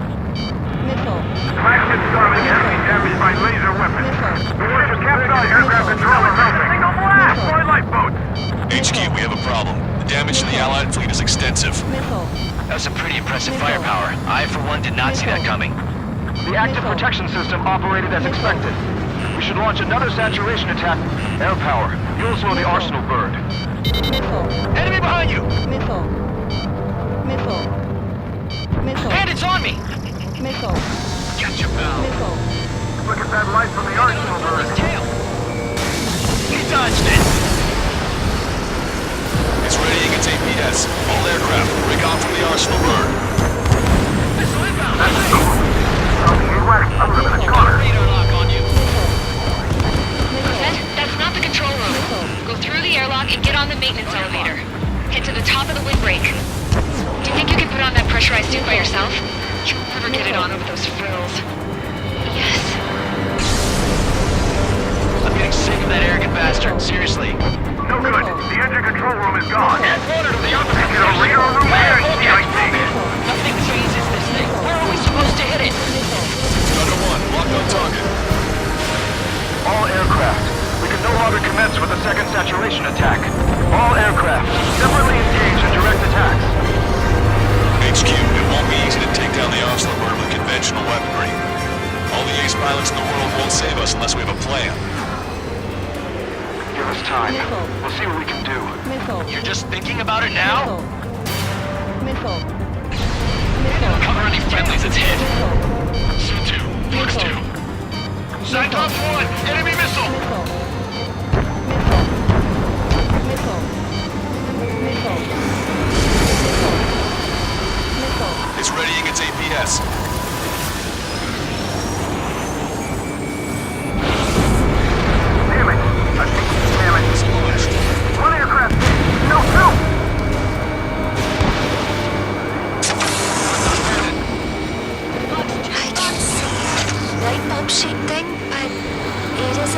Missile. Flagship Starling has been damaged by laser weapons. Missile. The orders are captured aircraft control are melting. Single blast! Deploy lifeboats! HQ, we have a problem. The damage to the Allied fleet is extensive. Missile. That's some pretty impressive Missile. firepower. I, for one, did not see that coming. The active Missile. protection system operated as expected. We should launch another saturation attack. Air power. You'll slow the Missile. Arsenal bird. Missile. Enemy behind you! Missile. Missile. Missile. Bandits on me! Missile. Gotcha, pal. Missile. Look at that light from the Arsenal bird. His tail! He dodged it! It's readying its APS. All aircraft, break off from the Arsenal bird. Missile inbound! Radar lock on you. Missile. That's not the control room. Go through the airlock and get on the maintenance elevator. Head to the top of the windbreak. Do you think you can put on that pressurized suit by yourself? You'll never get it on over those frills. Yes. I'm getting sick of that arrogant bastard, seriously. No good. The engine control room is gone. Add water to the opposite Get a radar room there, CIC. Nothing changes this thing. Where are we supposed to hit it? Thunder 1, locked on target. All aircraft. We can no longer commence with the second saturation attack. All aircraft, separately engaged in direct attacks. HQ, it won't be easy to take down the Arsenal bird with conventional weaponry. All the ace pilots in the world won't save us unless we have a plan. Give us time. Missile. We'll see what we can do. Missile. You're just thinking about it now? Missile. Missile. Cover any friendlies, it's hit. Missile. C2, Fox 2. Cyclops 1, enemy missile! Missile. Missile. Missile. Missile. It's readying its APS. Damn it. I think damn it. It's launched. One aircraft hit. No, no. I can see light bulb shaped thing, but it isn't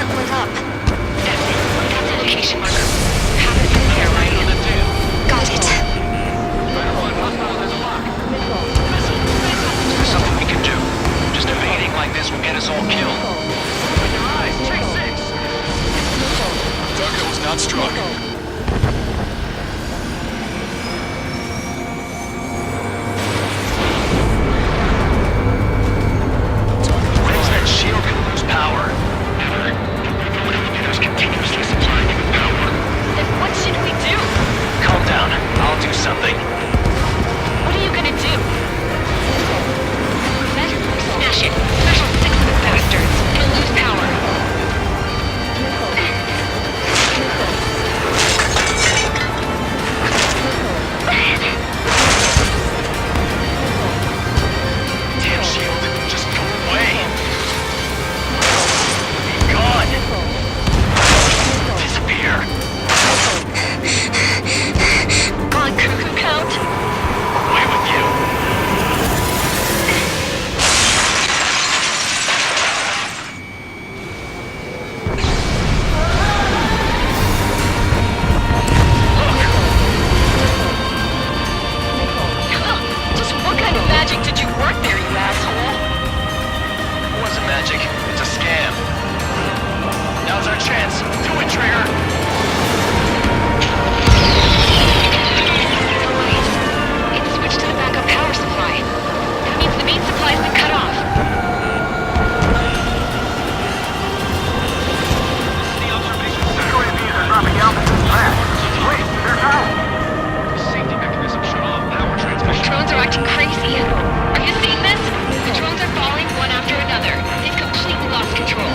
drones are acting crazy. Are you seeing this? The drones are falling one after another. They've completely lost control.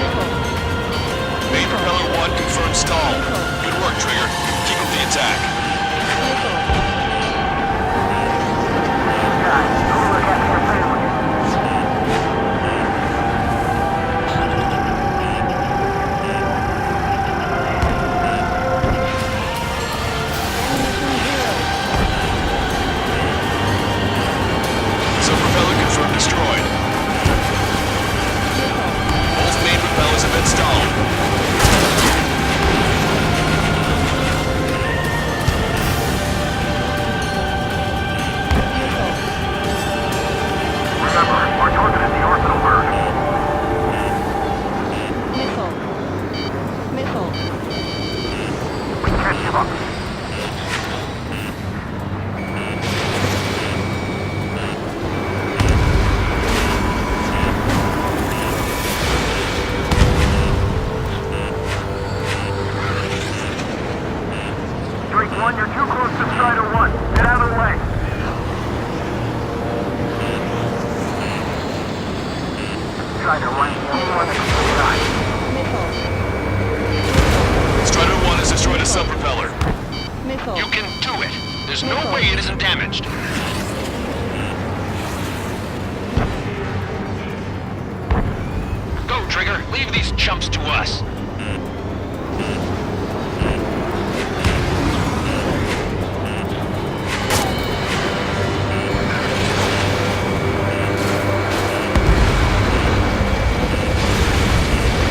Main propeller 1 confirmed stall. Good work, Trigger. Keep up the attack. Sub-propeller confirmed destroyed. Both main propellers have been stalled. Remember, our target is the orbital berg. Missile. Missile. We can't give up. Drake 1, you're too close to Strider 1. Get out of the way. Strider 1, the only one that can fly. Missile. Strider 1 has destroyed a sub-propeller. Missile. You can do it. There's no way it isn't damaged. Go, Trigger. Leave these chumps to us.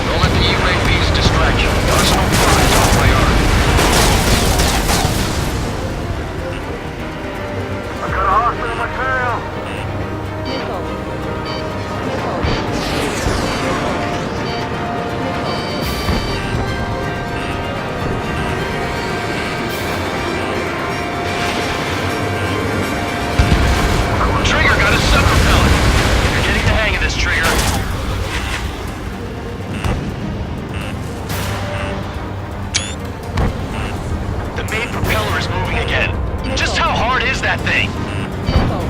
Don't let the UAVs distract you. Personal pride top priority. I've got a hostile material. Missile. Missile. Trigger got a sub-propeller. You're getting the hang of this, Trigger. The main propeller is moving again. Just how hard is that thing? Missile.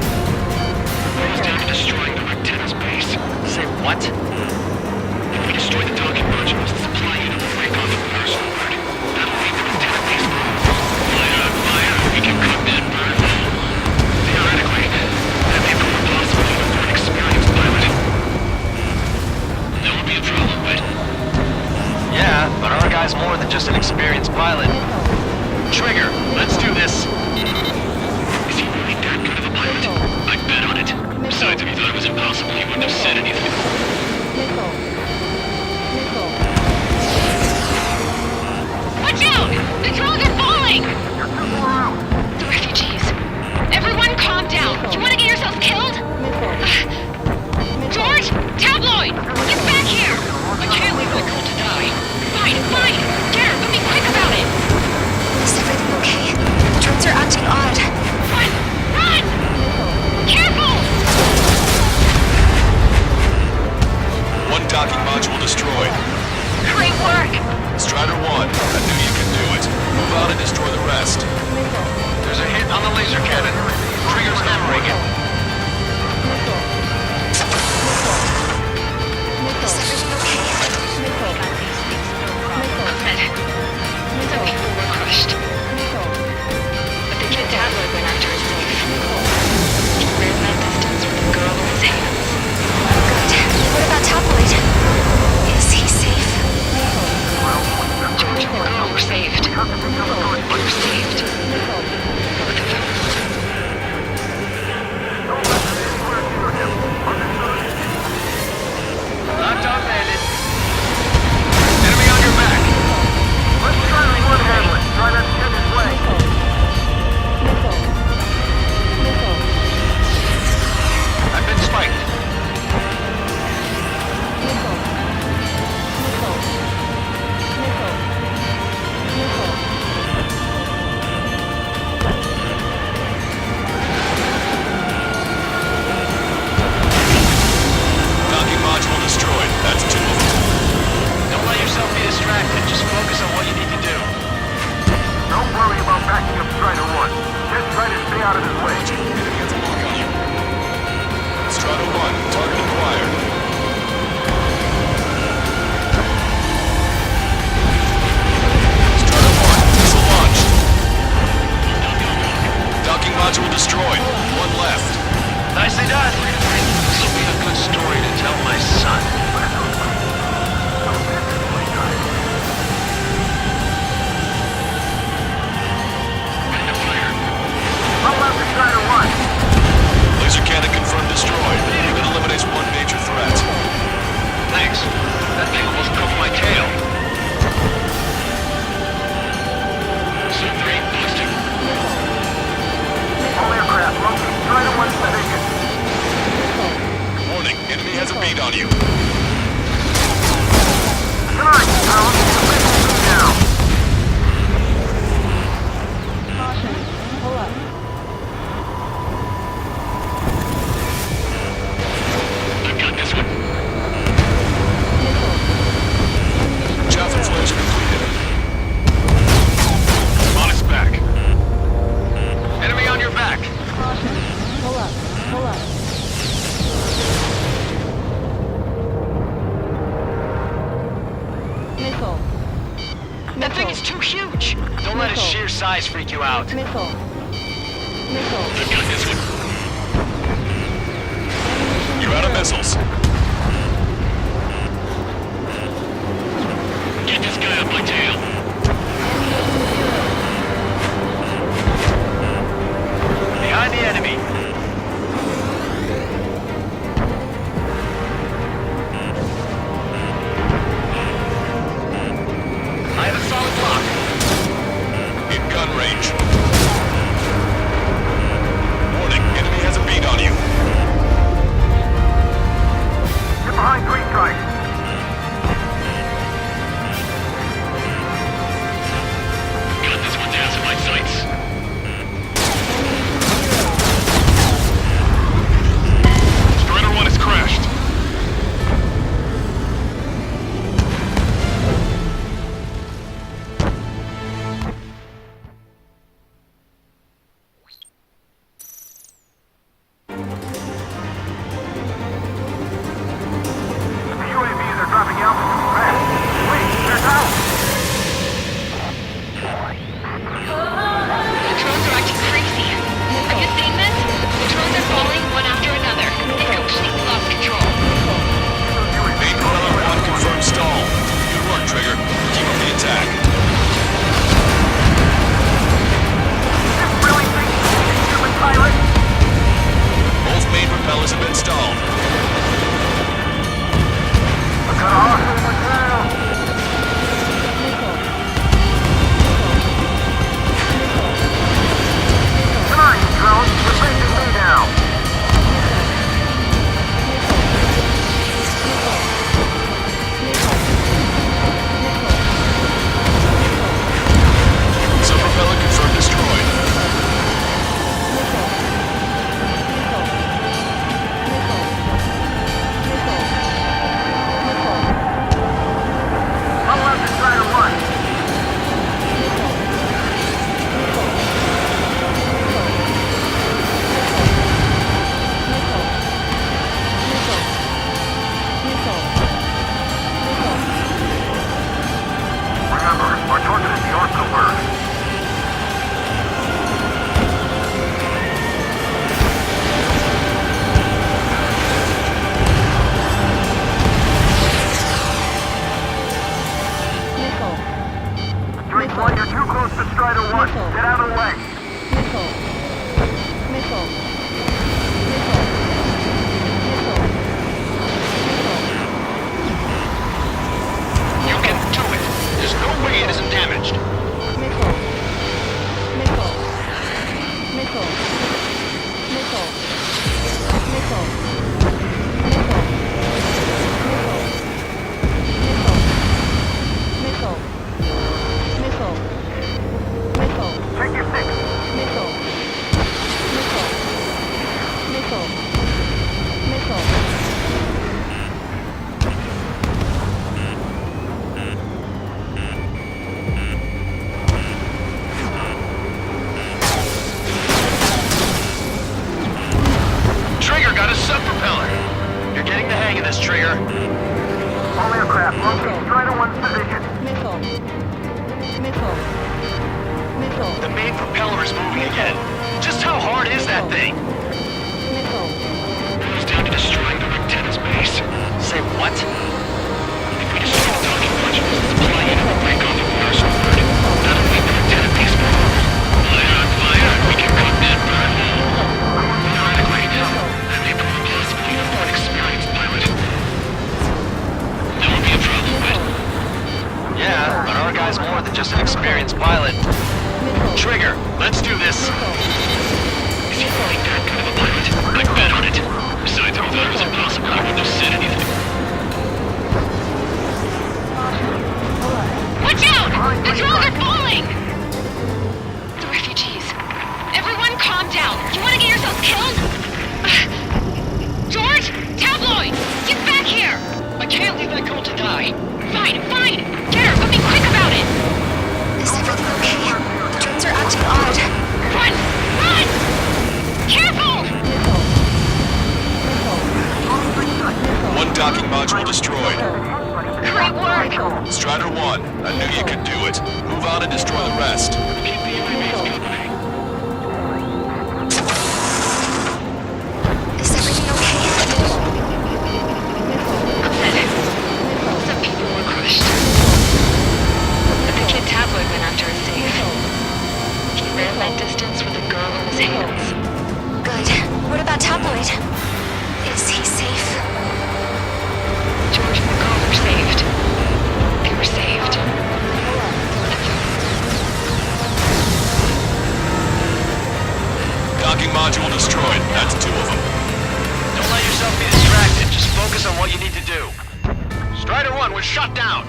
beat on you. Caution. Pull up. I've got this one. Missile. Chaff inflation completed. On its back. Enemy on your back. Caution. Pull up. Pull up. Missile. That thing is too huge! Don't let its Missile. sheer size freak you out. Missile. Missile. I've got this one. You're out of missiles. Get this guy off my tail. Behind the enemy. I have a solid block. In gun range. Warning, enemy has a beat on you. You're behind 3 strikes. Got this one down to my sights. Strider 1 is crashed. The UAVs are dropping out. Wait, they're down. The drones are acting crazy. Have you seen this? The drones are falling one after another. They completely lost control. Main propeller 1 confirmed stall. Good work, Trigger. Keep up the attack. Really think human pilot? Both main propellers have been stalled. I've got a hostile material. Come on, you drones. You're facing me now. Sub-propeller confirmed destroyed. I'll have to try to run. Remember, our target is the orbital bird. Missile. Drake 1, you're too close to Strider 1. Missile. Get out of the way. Missile. Missile. Missile. Missile. You can do it. There's no way it isn't damaged. Missile. Missile. Missile. Missile. Missile. Missile. Missile. Missile. Missile. Check your 6. Missile. Missile. Missile. Missile. Trigger got a sub-propeller. You're getting the hang of this, Trigger. All aircraft, locate Strider 1's position. Missile. Missile. Missile. The main propeller is moving again. Just how hard is that thing? Missile. It's down to destroying the antenna's base. Say what? If we destroy the docking modules, the supply unit will break off the reversal bird. That'll make the antenna base more. Fire on fire, we can cut that bird. Theoretically, that may prove a possibility for an experienced pilot. That would be a problem, but Yeah, but our guy's more than just an experienced pilot. Missile. Trigger, let's do this. if you think that advice on what you need to do. Strider 1 was shot down.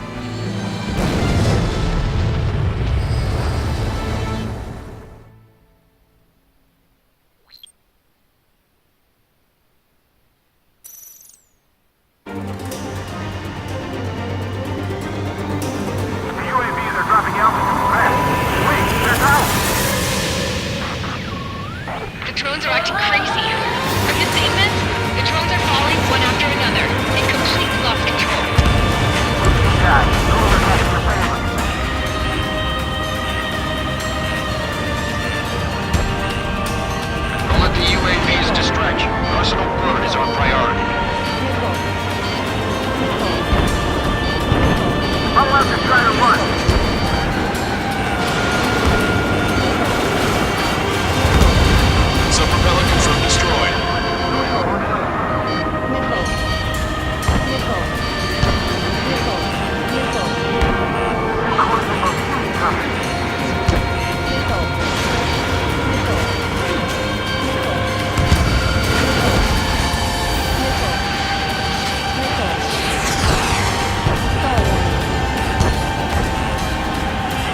UAVs are dropping altitude fast. Wait, they're down! The drones are acting crazy. Are you seeing this? The drones are falling one after another. They completely lost control. God, those are catching your family. Don't let the UAVs distract you. Arsenal Bird is our priority. I'm left to try to run. Sub-propeller confirmed destroyed.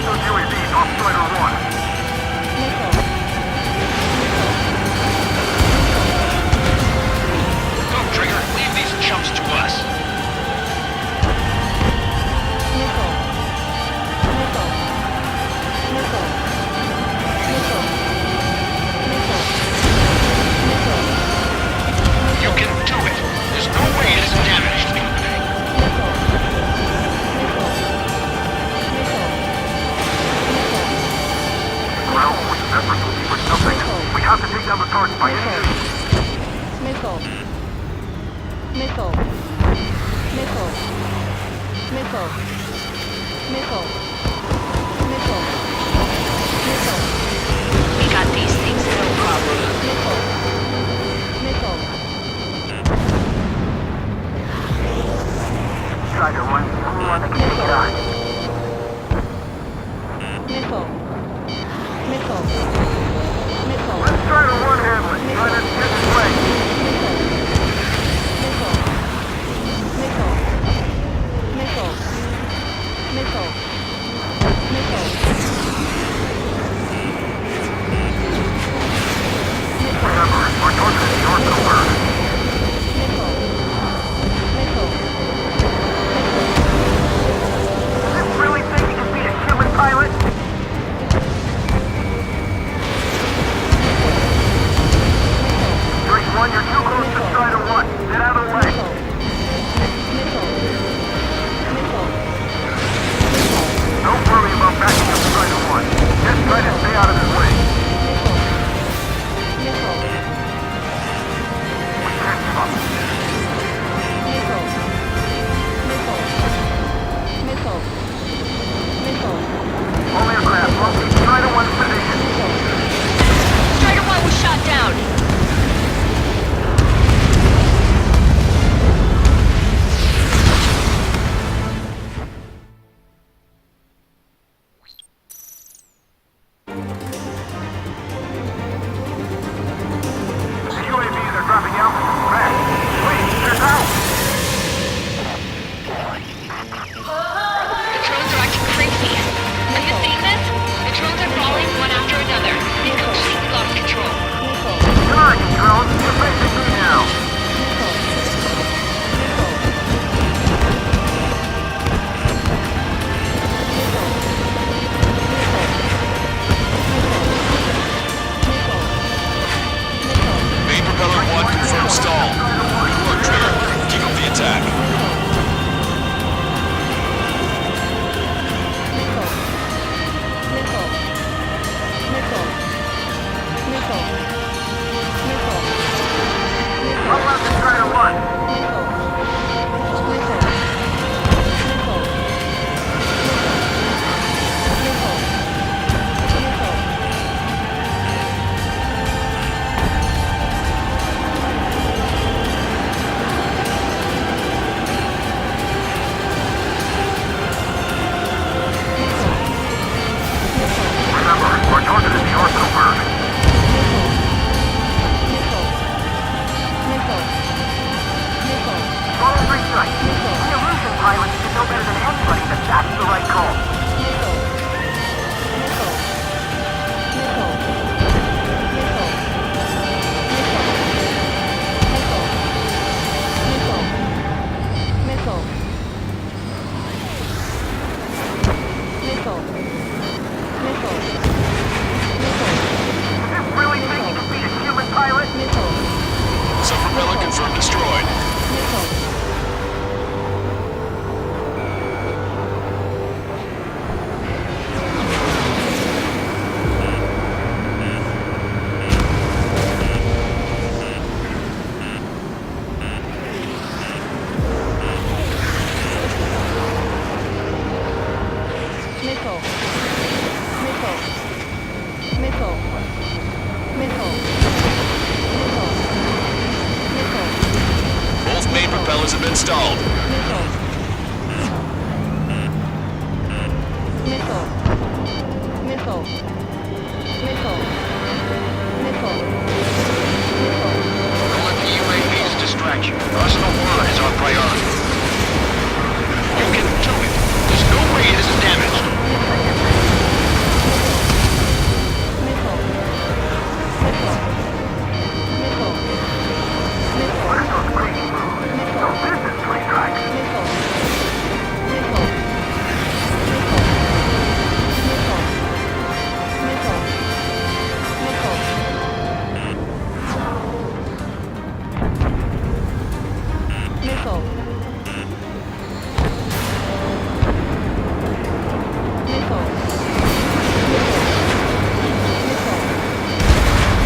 Those UAVs off Strider 1. Go, Trigger. Leave these chumps to us. You can do it. There's no way it isn't damaged. Well, we're desperately for something. We have to take down the target by any means. Missile. Missile. Missile. Missile. Missile. Missile. Missile. We got these things, no problem. Missile. Missile. Strider 1, only one that can take it on. Missile. Missile. Missile. Let's try to one handle it. Try not to get in the way. Missile. Missile. Missile. Missile. Missile. Remember, our target is the orbital bird. Missile. Missile. Does this really think he can beat a human pilot? Drake 1, you're too close to Strider 1. Get out of the way. Don't worry about backing up Strider 1. Just try to stay out of his way. We can't give up. All aircraft, locate Strider 1's position. Strider 1 was shot down. The UAVs are dropping altitude fast. Wait, they're down! The drones are acting crazy. Are you seeing this? The drones are falling one after another. They completely lost control. Good on you, drones. You're facing me now. Main propeller 1 confirmed stall. Good work, Trigger. Keep up the attack. I'm left to Strider 1. Remember, our target is the orbital bird. Missile. installed. Missile. Missile. Missile. Missile. Don't let the UAVs distract you. Arsenal 1 is our priority. You can do it. There's no way it isn't damaged.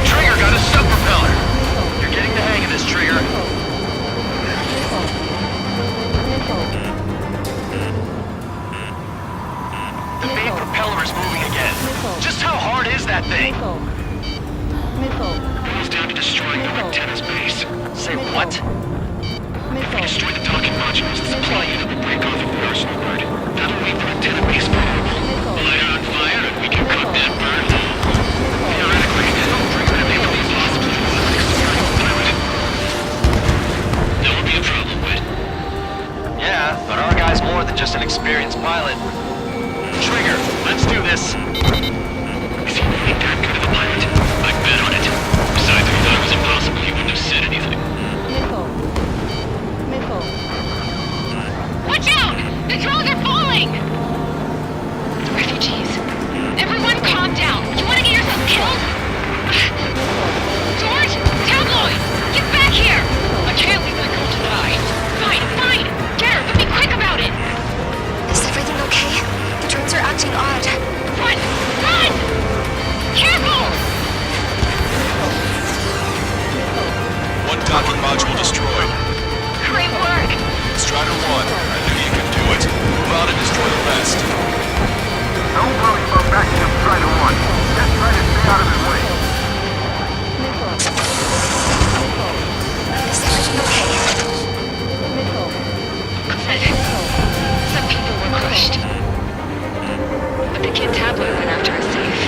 Trigger got a sub-propeller. You're getting the hang of this, Trigger. The main propeller is moving again. Just how hard is that thing? It's down to destroying the antenna's base. Say what? If we destroy the docking modules, the supply unit will break off of the arsenal grid. That'll leave the antenna base vulnerable. Light it on fire and we can cut that burn. Theoretically, Trigger to make it impossible for an experienced pilot. That would be a problem, Whit. Yeah, but our guy's more than just an experienced pilot. Trigger, let's do this. Is he really that good of a pilot? I bet on it. Besides, if he thought it was impossible, he wouldn't have said anything. Watch out! The drones are falling! Refugees. Everyone calm down. You want to get yourself killed? George! Tabloid! Get back here! I can't leave that girl to die. Fine. Get her, but be quick about it! Is everything okay? The drones are acting odd. Run! Careful! One docking module destroyed. Great work! Strider 1, I knew you could do it. Move out and destroy the rest. Don't worry about backing up Strider 1. Just try to stay out of his way. Is everything okay? Some people were crushed. But the kid Tabloid went after a safe.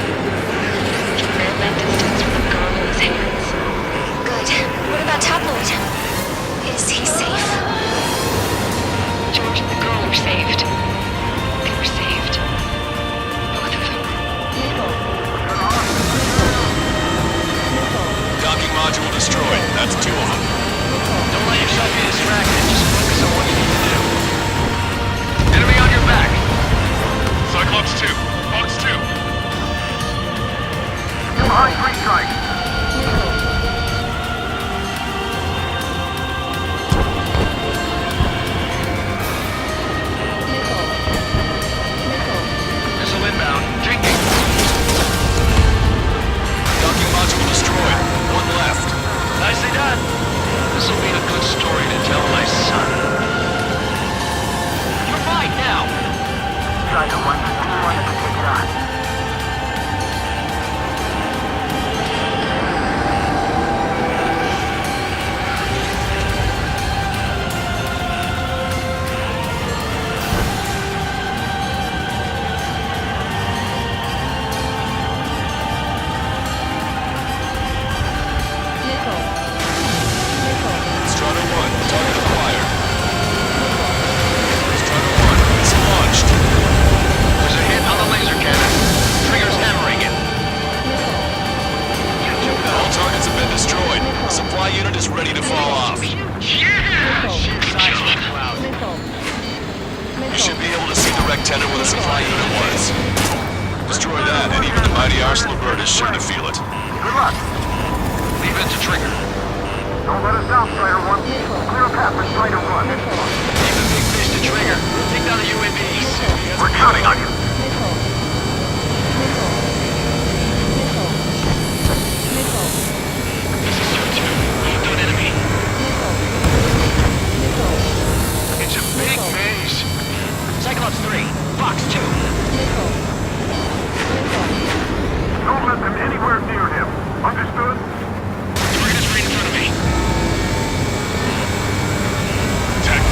He ran that distance with a gun in his hands. Good. What about Tabloid? Is he safe? George and the girl were saved. They were saved. Both of them. Docking module destroyed. That's 2 of them. Don't let yourself be distracted. Just focus on what you need to do. Enemy on your back. Cyclops 2. Fox 2. Behind 3 strike. Missile inbound. Taking. Docking module destroyed. 1 left. Nicely done. This will be a good story to tell my son. You're fine now. Strider 1, team 1 to take it on. Strider 1, target acquired. Strider 1, it's launched. There's a hit on the laser cannon. Trigger's hammering it. All targets have been destroyed. Supply unit is ready to fall off. Yeah! Seismic cloud. You should be able to see the rectenna where the supply unit was. Destroy that, and even the mighty Arsenal bird is sure to feel it. Good luck. Leave it to Trigger. Don't let us down, Strider 1. Clear a path for Strider 1. Leave the big fish to Trigger. Take down the UAVs. We're counting on you. This is Zone 2. We've done enemy. It's a big maze. Cyclops 3. Fox 2. Don't let them anywhere near him. Understood? Target is right in front of me. Attack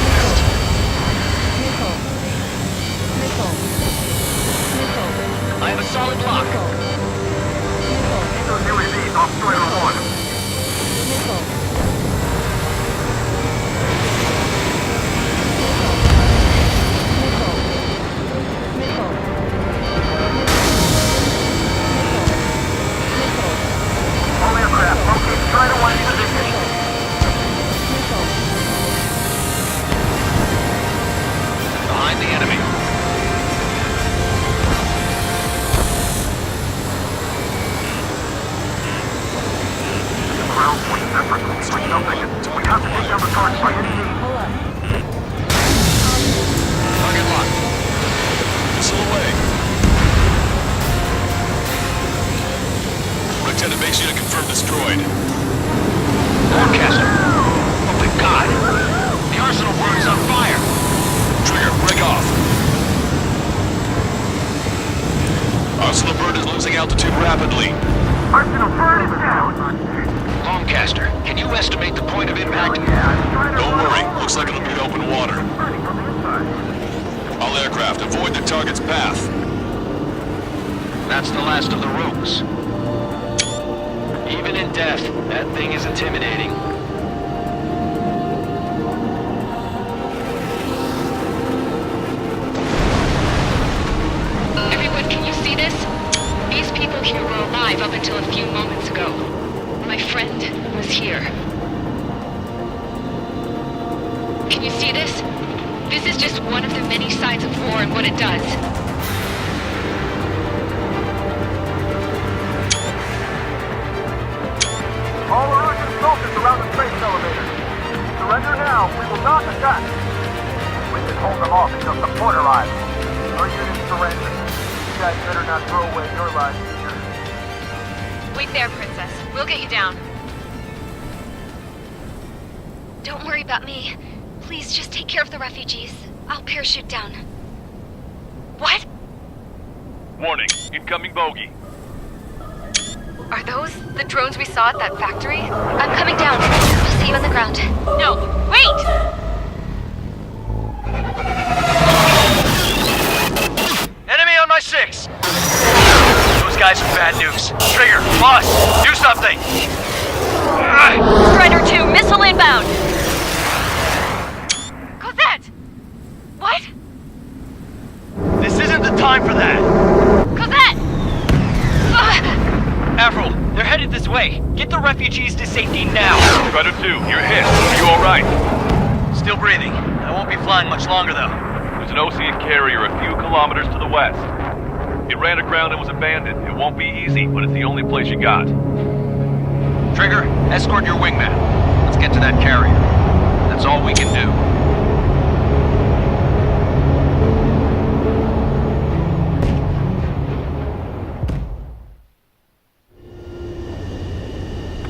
Target locked. Missile away. Lieutenant, makes you to confirm destroyed. Forecaster. Oh my god. The arsenal bird is on fire. Trigger, break off. Arsenal bird is losing altitude rapidly. Arsenal bird is down. Longcaster, can you estimate the point of impact? Don't worry, looks like it'll be open water. All aircraft, avoid the target's path. That's the last of the rogues. Even in death, that thing is intimidating. Everyone, can you see this? These people here were alive up until a few moments ago. My friend was here. Can you see this? This is just one of the many sides of war and what it does. All Erusian soldiers around the space elevator. Surrender now. We will not attack. We can hold them off until support arrives. Our units surrender. You guys better not throw away your lives either. Wait there, Princess. We'll get you down. Don't worry about me. Please just take care of the refugees. I'll parachute down. What? Warning. Incoming bogey. Are those the drones we saw at that factory? I'm coming down. I'll see you on the ground. No, wait! Enemy on my 6! Those guys are bad news. Trigger, boss, do something! Strider 2, missile inbound! Cosette! What? This isn't the time for that! Cosette! Avril, they're headed this way. Get the refugees to safety now. Strider 2, you're hit. Are you alright? Still breathing. I won't be flying much longer, though. There's an Osean carrier a few kilometers to the west. It ran aground and was abandoned. It won't be easy, but it's the only place you got. Trigger, escort your wingman. Let's get to that carrier. That's all we can do.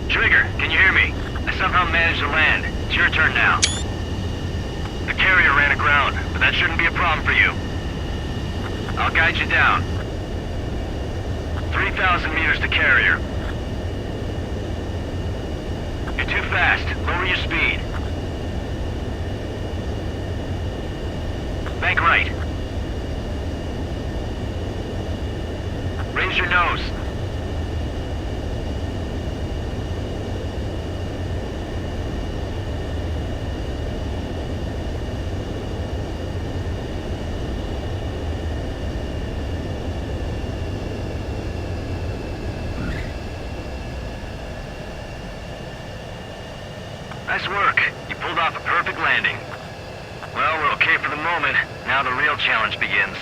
Trigger, can you hear me? I somehow managed to land. It's your turn now. The carrier ran aground, but that shouldn't be a problem for you. I'll guide you down. 3,000 meters to carrier. You're too fast. Lower your speed. Bank right. Raise your nose. Nice work. You pulled off a perfect landing. Well, we're okay for the moment. Now the real challenge begins.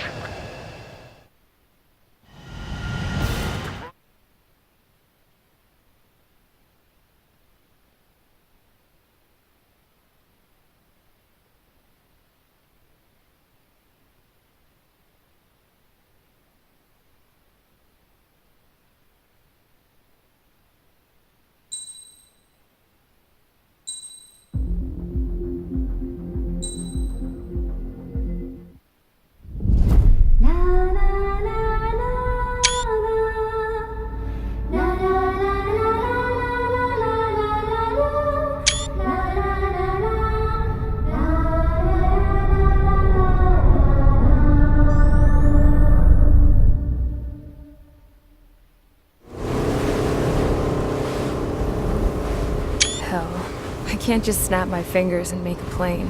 I can't just snap my fingers and make a plane.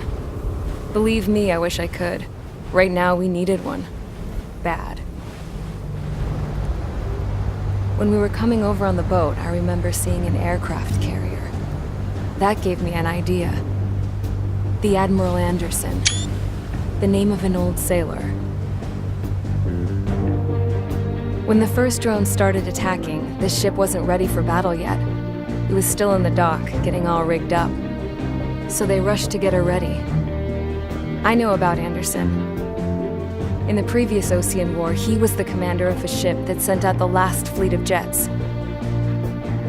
Believe me, I wish I could. Right now, we needed one. Bad. When we were coming over on the boat, I remember seeing an aircraft carrier. That gave me an idea. The Admiral Anderson. The name of an old sailor. When the first drone started attacking, the ship wasn't ready for battle yet. It was still in the dock, getting all rigged up. so they rushed to get her ready. I know about Anderson. In the previous Osean War, he was the commander of a ship that sent out the last fleet of jets.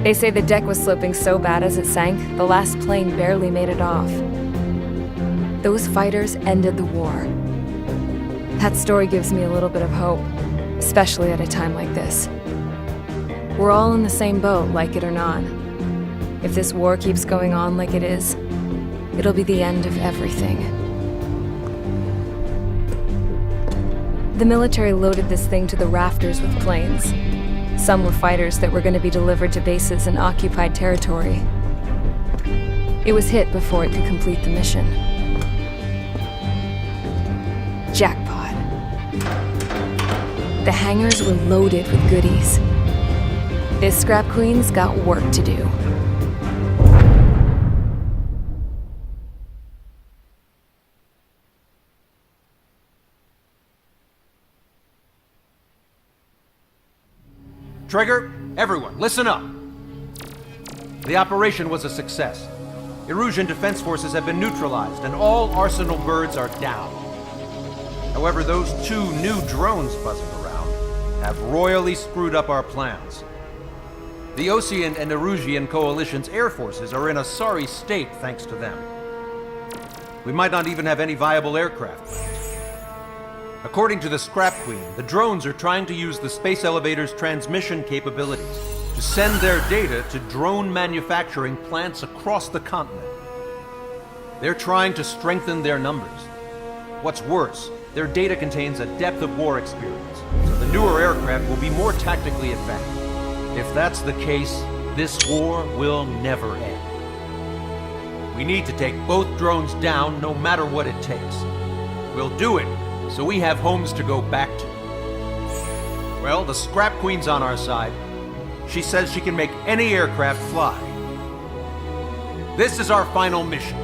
They say the deck was sloping so bad as it sank, the last plane barely made it off. Those fighters ended the war. That story gives me a little bit of hope, especially at a time like this. We're all in the same boat, like it or not. If this war keeps going on like it is, it'll be the end of everything. The military loaded this thing to the rafters with planes. Some were fighters that were going to be delivered to bases in occupied territory. It was hit before it could complete the mission. Jackpot. The hangars were loaded with goodies. This Scrap Queen's got work to do. Trigger, everyone, listen up. The operation was a success. Erusian defense forces have been neutralized, and all Arsenal birds are down. However, those 2 new drones buzzing around have royally screwed up our plans. The Osean and Erusian coalition's air forces are in a sorry state thanks to them. We might not even have any viable aircraft left. According to the Scrap Queen, the drones are trying to use the space elevator's transmission capabilities to send their data to drone manufacturing plants across the continent. They're trying to strengthen their numbers. What's worse, their data contains a depth of war experience, so the newer aircraft will be more tactically advanced. If that's the case, this war will never end. We need to take both drones down no matter what it takes. We'll do it so we have homes to go back to. Well, the Scrap Queen's on our side. She says she can make any aircraft fly. This is our final mission.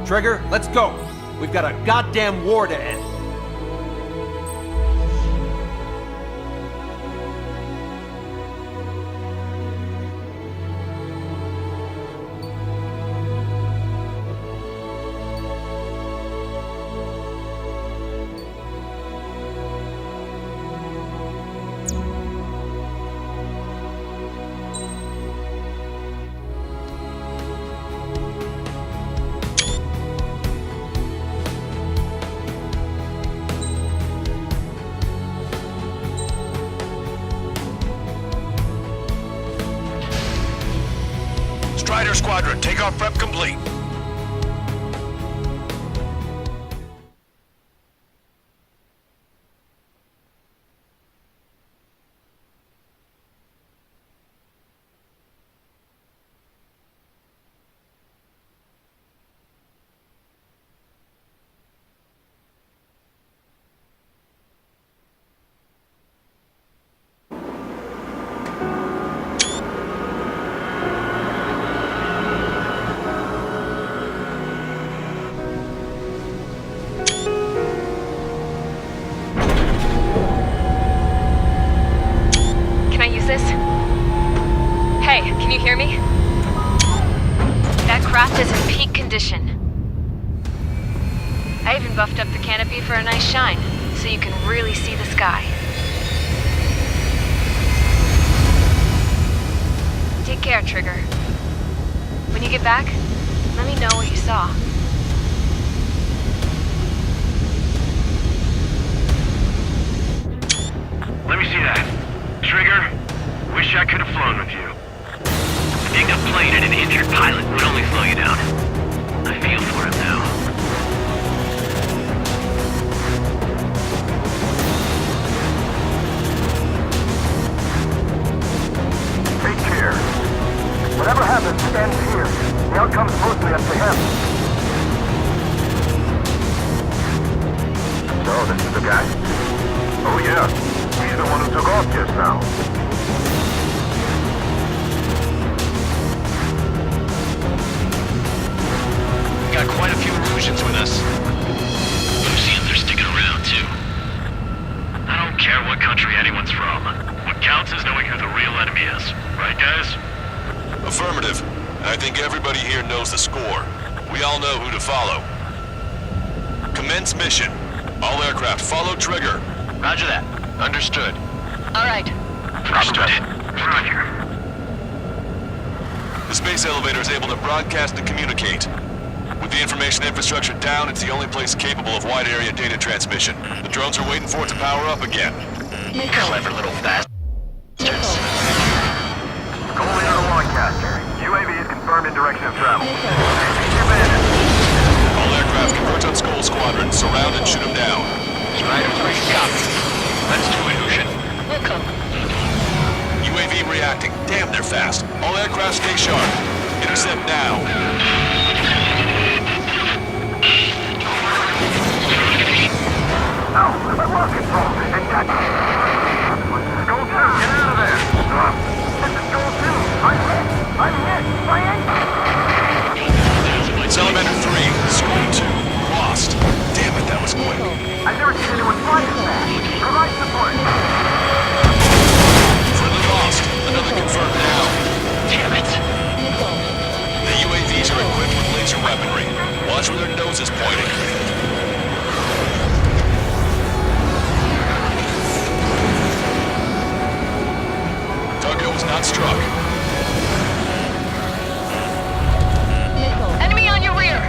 Trigger, let's go. We've got a goddamn war to end. Strider Squadron, takeoff prep complete. this? Hey, can you hear me? That craft is in peak condition. I even buffed up the canopy for a nice shine, so you can really see the sky. Take care, Trigger. When you get back, let me know what you saw. Let me see that. Trigger, wish I could have flown with you. Being a plane and an injured pilot would only slow you down. I feel for him now. Take care. Whatever happens, ends here. The outcome's mostly up to him. So, this is the guy? Oh yeah, he's the one who took off just now. Got quite a few Erusians with us. Oseans are sticking around too. I don't care what country anyone's from. What counts is knowing who the real enemy is. Right, guys? Affirmative. I think everybody here knows the score. We all know who to follow. Commence mission. All aircraft follow trigger. Roger that. Understood. All right. Understood. Roger. The space elevator is able to broadcast and communicate. With the information infrastructure down, it's the only place capable of wide area data transmission. The drones are waiting for it to power up again. Clever little bastards. Goal leader to Lancaster. UAV is confirmed in direction of travel. All aircraft converge on Skull Squadron. Surround and shoot them down. Strider 3, copy. Let's do it, Lucian. Welcome. UAV reacting. Damn, they're fast. All aircraft stay sharp. Intercept now. I've lost control and got Skull 2, get out of there! This is Skull 2! I'm hit! Salamander 3, Skull 2, lost. Damn it, that was quick. I've never seen anyone fly as fast! Provide support! Friendly lost. Another confirmed now. Damn it. The UAVs are equipped with laser weaponry. Watch where their nose is pointing. Target was not struck. Enemy on your rear.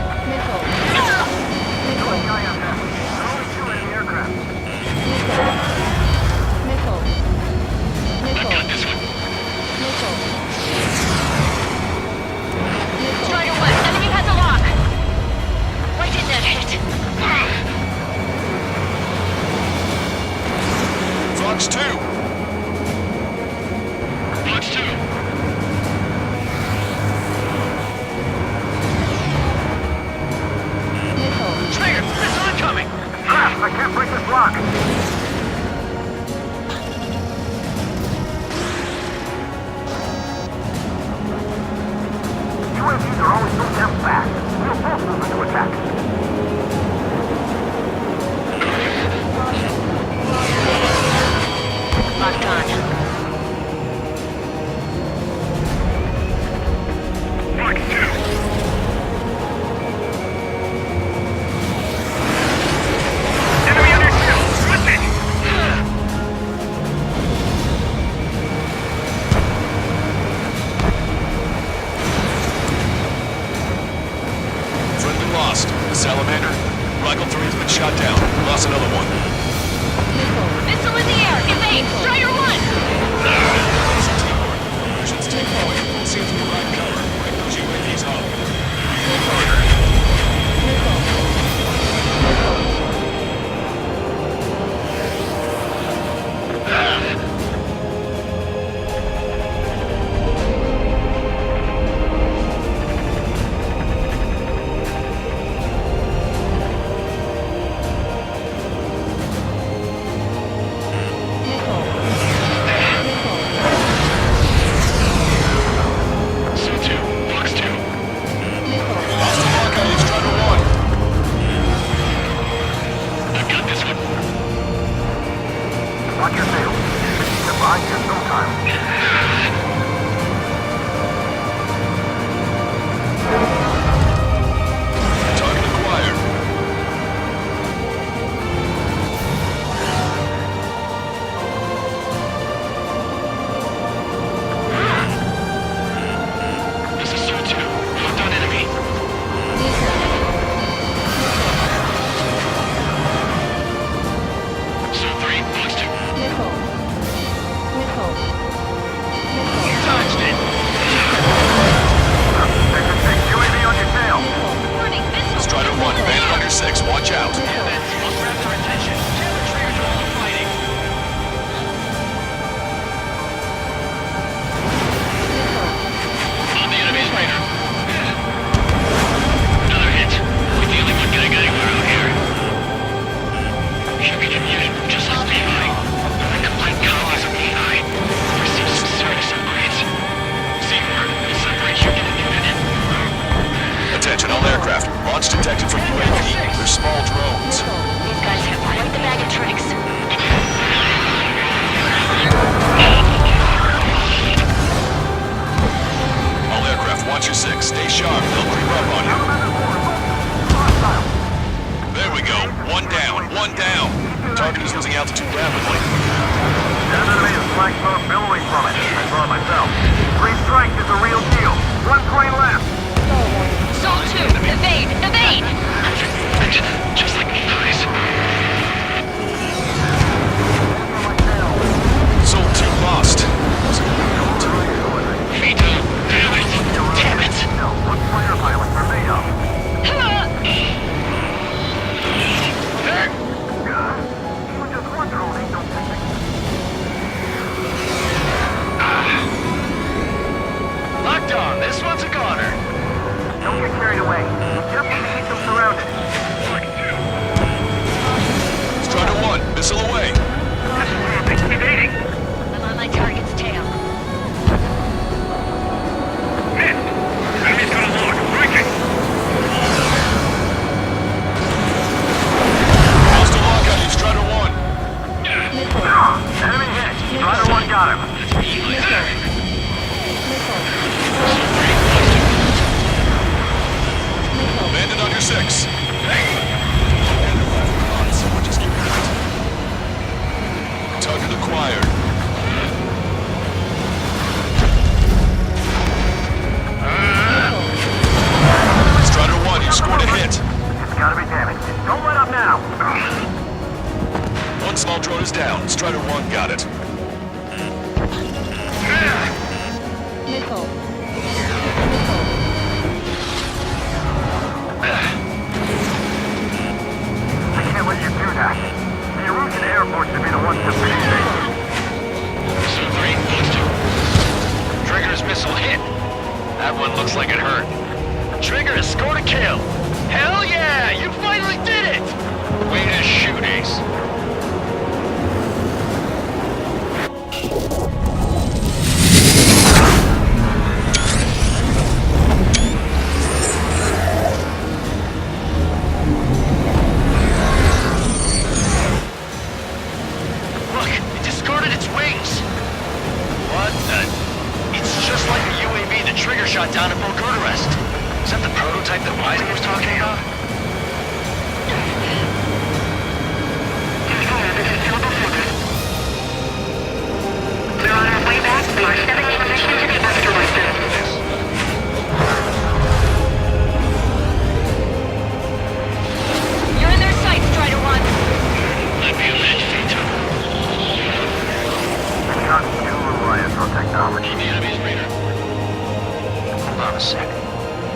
Strider 1, enemy has a lock. Why didn't that hit? Fox 2. Fox 2. Stinger, missile incoming! Fast, I can't break this lock! UAVs are always so damn fast. We'll both move into attack. Locked on. Fox 2. Enemy on your tail! Switching! Friendly lost. Salamander. Rifle 3 has been shot down. Lost another one. Missile in the air. Evade. Strider 1. Missions take point. Seems to be right cover. Break those UAVs up. Watch your tail. Get behind you in no time. Target acquired. This is Sol 2. Locked on enemy. Sol 3, Fox 2. Dodged it. UAV on your tail. Warning. Missile. Strider 1, Bandit under 6. Watch out. Events must grab their attention. Triggers are all fighting. On the enemy's radar. Another hit. We're the only one getting anywhere out here. Should be commuted just as behind. The complete copies of AI. Received some serious upgrades. Seymour, separate unit and unit. Attention, all aircraft. Launch detected from UAV. They're small drones. These guys have quite the bag of tricks. All aircraft Watch your 6. Stay sharp. They'll creep up on you. There we go. One down. One down. Target is losing altitude rapidly. That enemy is flank smoke billowing from it. I saw it myself. Green strike is a real deal. One plane left. Sol 2, evade! Evade! Just like me, please. Soul 2 lost. Me too. Damn it. No, one fighter pilot for me up. Even just one drone ain't no picnic. Locked on. This one's a goner. Don't get carried away. Just need to keep them surrounded. Strider 1, missile away. Evading. I'm on my target's tail. Missed. Enemy's gonna lock. Breaking. Hostile lock on you, Strider 1. Enemy hit. Strider 1 got him. Landed on your 6. Someone just give me that. Target acquired. Strider 1, you scored a hit. It's gotta be damaged. Don't let up now. One small drone is down. Strider 1 got it. Missile. I can't let you do that. The Erusian Air Force should be the ones to finish it. Missile 3, close to. Trigger's missile hit. That one looks like it hurt. Trigger has scored a kill. Hell yeah! You finally did it! Way to shoot, Ace. Look, it discarded its wings. What the? It's just like the UAV the Trigger shot down at Bucharest. Is that the prototype that Weisner was talking about? We're on our way back. We are 7 position to the asteroid belt. You're in their sights, Strider 1. Let me avenge Vito. Got two reliance on technology. The enemy's radar. Hold on a sec.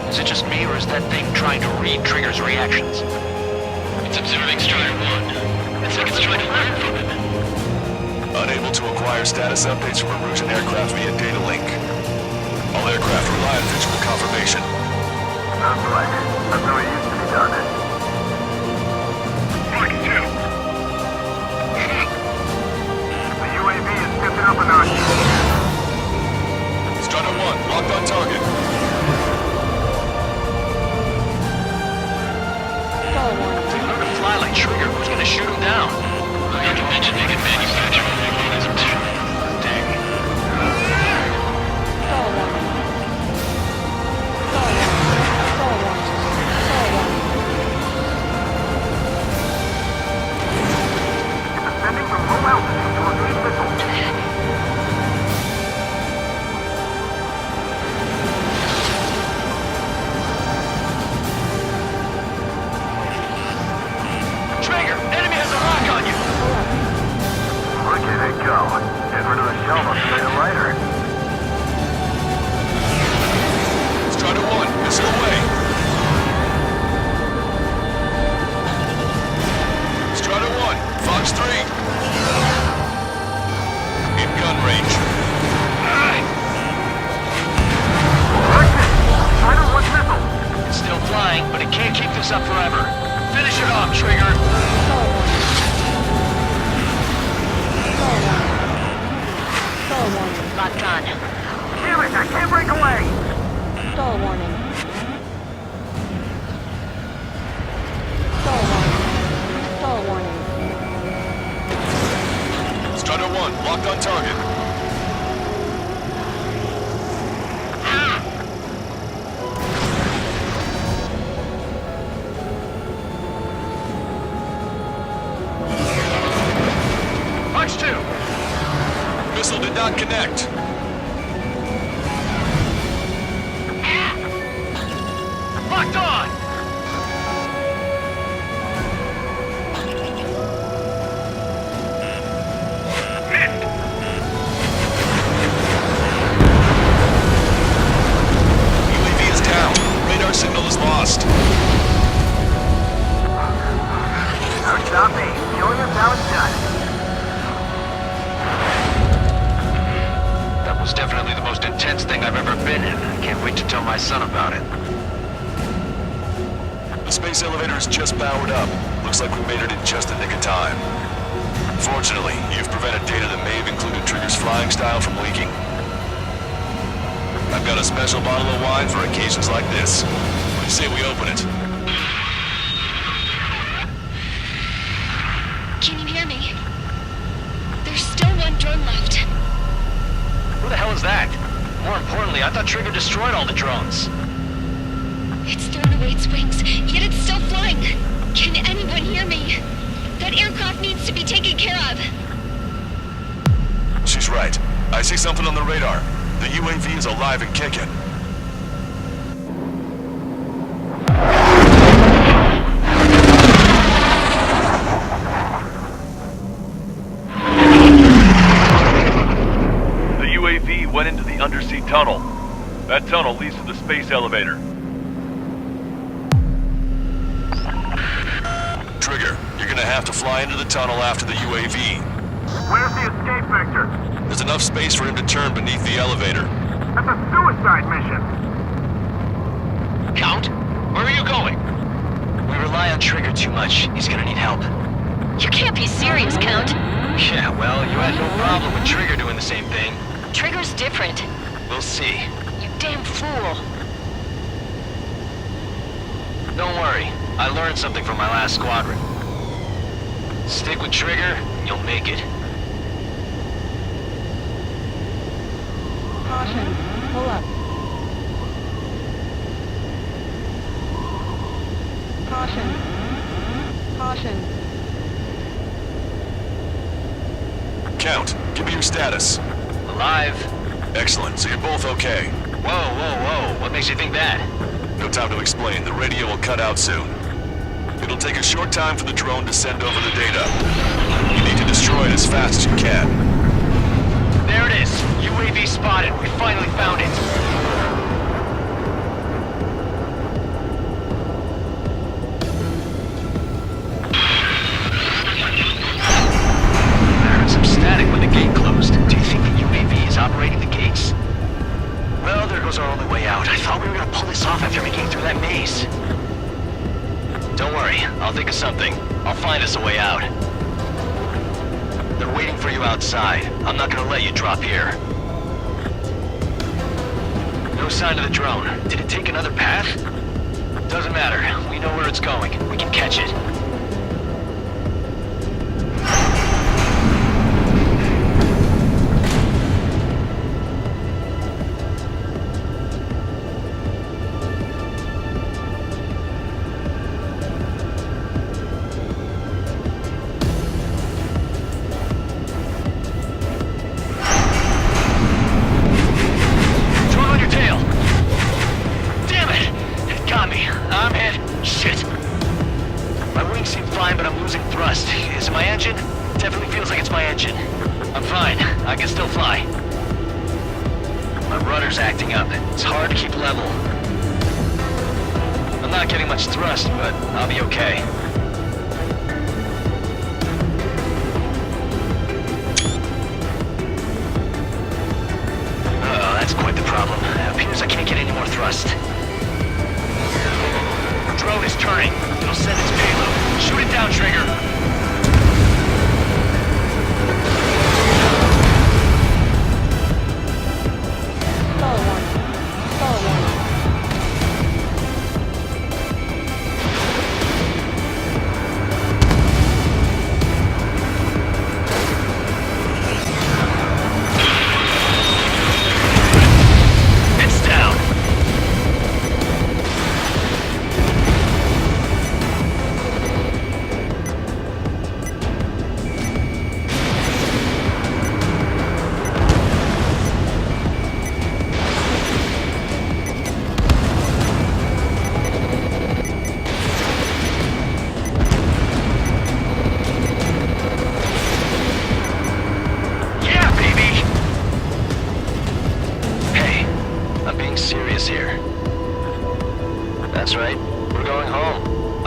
Is it just me, or is that thing trying to read Trigger's reactions? It's observing Strider 1. It's like it's trying to learn from him. Unable to acquire status updates from Erusian aircraft via data link. All aircraft rely on visual confirmation. That's right. That's how it used to be done. Strike 2. The UAV is stepping up a notch. Strider 1, locked on target. If he learned to fly like Trigger, who's gonna shoot him down? Not to mention they can manufacture a mechanism too. Dang. Descending from low altitude to evade missiles. Trigger, enemy has a lock on you! Look at it go. Get rid of the shell, I'll straight a lighter. Strider 1, missile away. Strider 1, Fox 3. In gun range. Strider 1 missile. It's still flying, but it can't keep this up forever. Finish it off, Trigger! Locked on. Damn it, I can't break away. Stall warning. Stall warning. Stall warning. Strider 1, locked on target. cannot connect. Locked on! Missed! UAV is down. Radar signal is lost. Don't stop me. Show us how it's done. That was definitely the most intense thing I've ever been in. I can't wait to tell my son about it. The space elevator is just powered up. Looks like we made it in just the nick of time. Fortunately, you've prevented data that may have included Trigger's flying style from leaking. I've got a special bottle of wine for occasions like this. What do you say we open it? Can you hear me? There's still one drone left. Who the hell is that? More importantly, I thought Trigger destroyed all the drones. It's thrown away its wings, yet it's still flying. Can anyone hear me? That aircraft needs to be taken care of. She's right. I see something on the radar. The UAV is alive and kicking. The UAV went into the undersea tunnel. That tunnel leads to the space elevator. Trigger, you're gonna have to fly into the tunnel after the UAV. Where's the escape vector? There's enough space for him to turn beneath the elevator. That's a suicide mission. Count? Where are you going? We rely on Trigger too much. He's gonna need help. You can't be serious, Count. Yeah, well, you had no problem with Trigger doing the same thing. Trigger's different. We'll see. You damn fool. Don't worry. I learned something from my last squadron. Stick with Trigger, you'll make it. Caution. Pull up. Caution. Caution. Count, give me your status. Alive. Excellent, so you're both okay. Whoa, whoa, whoa. What makes you think that? No time to explain. The radio will cut out soon. It'll take a short time for the drone to send over the data. You need to destroy it as fast as you can. There it is. UAV spotted. We finally found it. I heard some static when the gate closed. Do you think the UAV is operating the gates? Well, there goes our only way out. I thought we were gonna pull this off after making it through that maze. Don't worry, I'll think of something. I'll find us a way out. They're waiting for you outside. I'm not gonna let you drop here. No sign of the drone. Did it take another path? Doesn't matter. We know where it's going. We can catch it.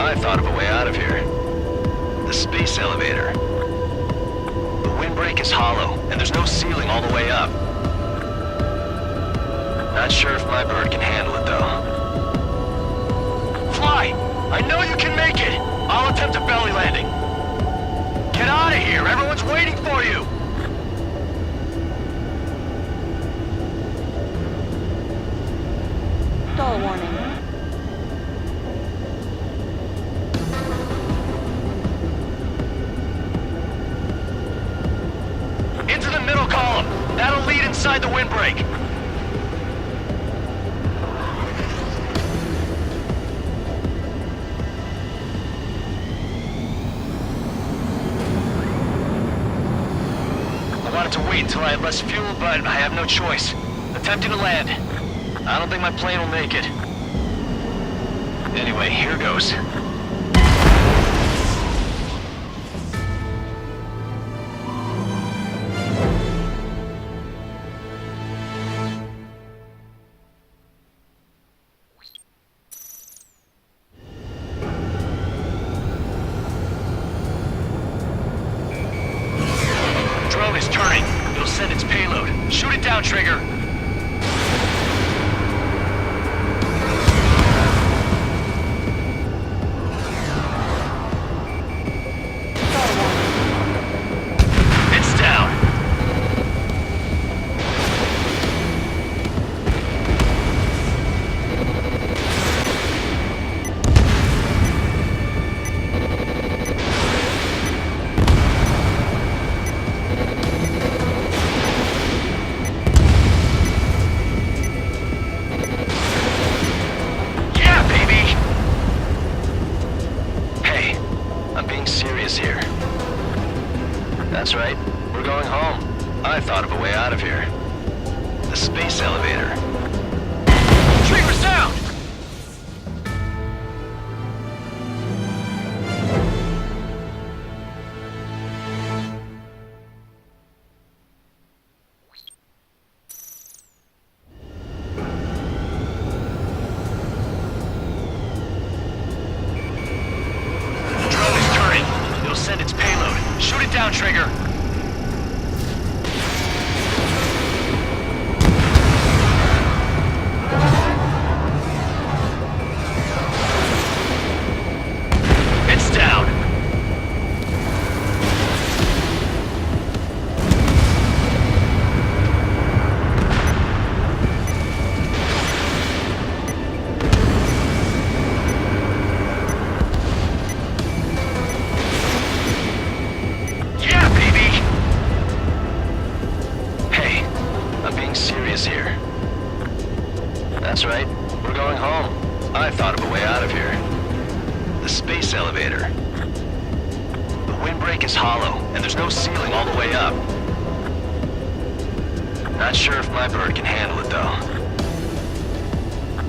I thought of a way out of here. The space elevator. The windbreak is hollow, and there's no ceiling all the way up. Not sure if my bird can handle it, though. Fly! I know you can make it! I'll attempt a belly landing. Get out of here! Everyone's waiting for you! Stall warning. Into the middle column! That'll lead inside the windbreak! I wanted to wait until I had less fuel, but I have no choice. Attempting to land. I don't think my plane will make it. Anyway, here goes. Drone is turning. It'll send its payload. Shoot it down, Trigger. It's down. Yeah, baby! Hey, I'm being serious here. That's right, we're going home. I thought of a way out of here. The space elevator. Trigger sound! The drone is turning. It'll send its payload. Shoot it down, Trigger. It's down. Yeah, baby! Hey, I'm being serious here. That's right, we're going home. I thought of a way out of here. The space elevator. The windbreak is hollow, and there's no ceiling all the way up. Not sure if my bird can handle it, though.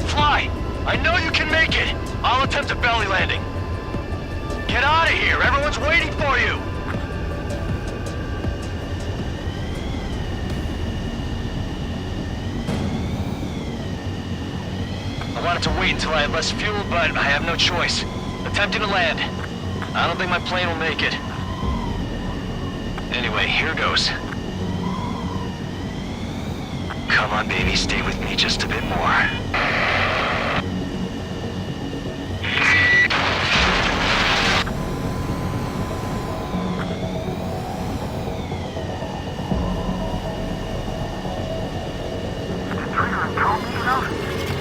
Fly! I know you can make it! I'll attempt a belly landing. Get out of here! Everyone's waiting for you! I wanted to wait until I had less fuel, but I have no choice. Attempting to land. I don't think my plane will make it. Anyway, here goes. Come on, baby, stay with me just a bit more.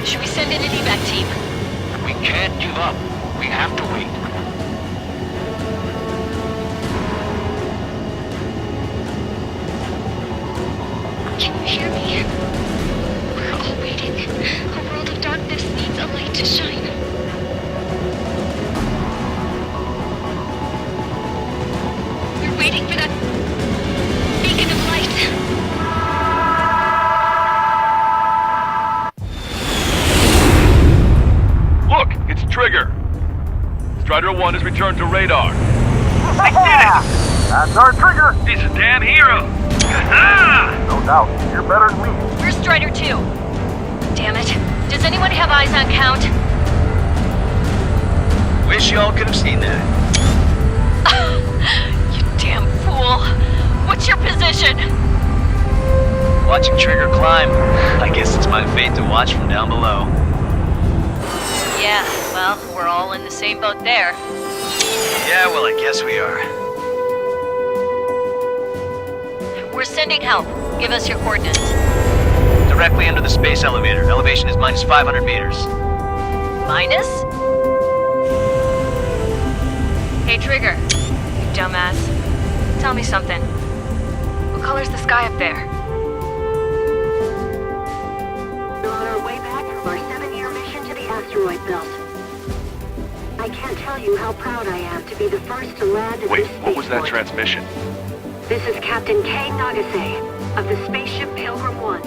Should we send in an evac team? We can't give up. We have to wait. Can you hear me? We're all waiting. A world of darkness needs a light to shine. We're waiting for that beacon of light. Look, it's Trigger. Strider 1 has returned to radar. They did it! That's our Trigger! He's a damn hero! No doubt, you're better than me. We're Strider 2. Damn it. Does anyone have eyes on Count? We wish y'all could have seen that. You damn fool! What's your position? Watching Trigger climb. I guess it's my fate to watch from down below. Yeah, well, we're all in the same boat there. Yeah, well, I guess we are. We're sending help. Give us your coordinates. Directly under the space elevator. Elevation is minus 500 meters. Minus? Hey, Trigger. You dumbass. Tell me something. What color's the sky up there? We're on our way back from our 7-year mission to the asteroid belt. I can't tell you how proud I am to be the first to land at Wait, this what was that spaceport. transmission? This is Captain Kay Nagase of the spaceship Pilgrim 1.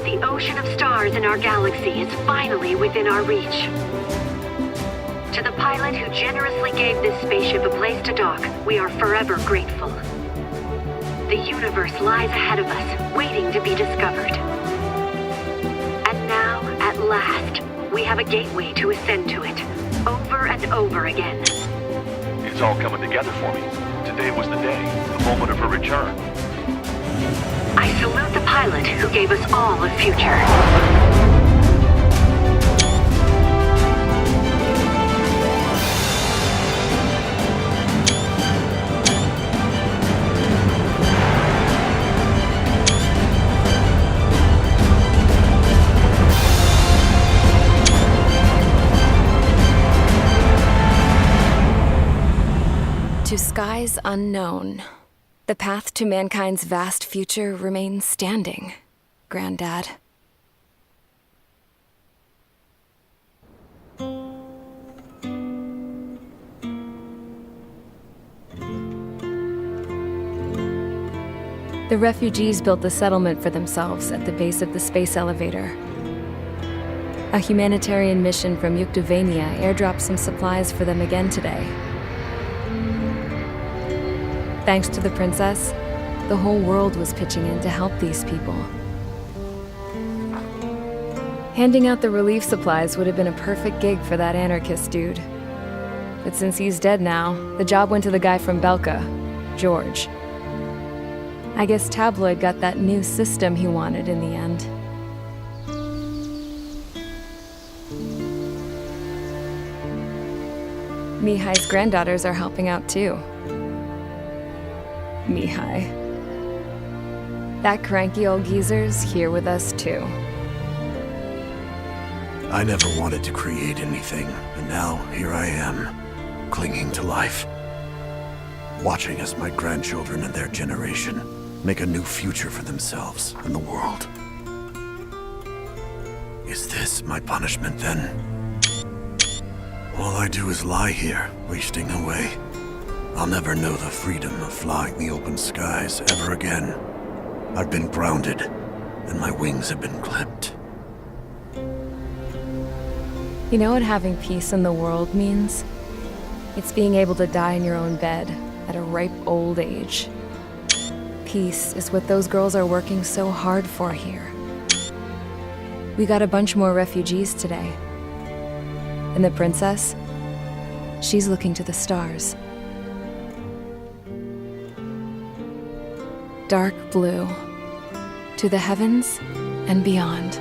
The ocean of stars in our galaxy is finally within our reach. To the pilot who generously gave this spaceship a place to dock, we are forever grateful. The universe lies ahead of us, waiting to be discovered. And now, at last, we have a gateway to ascend to it, over and over again. It's all coming together for me. Today was the day, the moment of her return. I salute the pilot who gave us all a future. To skies unknown, the path to mankind's vast future remains standing, Granddad. The refugees built the settlement for themselves at the base of the space elevator. A humanitarian mission from Yukdovania airdropped some supplies for them again today. Thanks to the princess, the whole world was pitching in to help these people. Handing out the relief supplies would have been a perfect gig for that anarchist dude. But since he's dead now, the job went to the guy from Belka, George. I guess Tabloid got that new system he wanted in the end. Mihai's granddaughters are helping out too. Mihai. That cranky old geezer's here with us too. I never wanted to create anything, and now here I am, clinging to life. Watching as my grandchildren and their generation make a new future for themselves and the world. Is this my punishment then? All I do is lie here, wasting away. I'll never know the freedom of flying the open skies ever again. I've been grounded, and my wings have been clipped. You know what having peace in the world means? It's being able to die in your own bed at a ripe old age. Peace is what those girls are working so hard for here. We got a bunch more refugees today. And the princess? She's looking to the stars. Dark blue. To the heavens and beyond.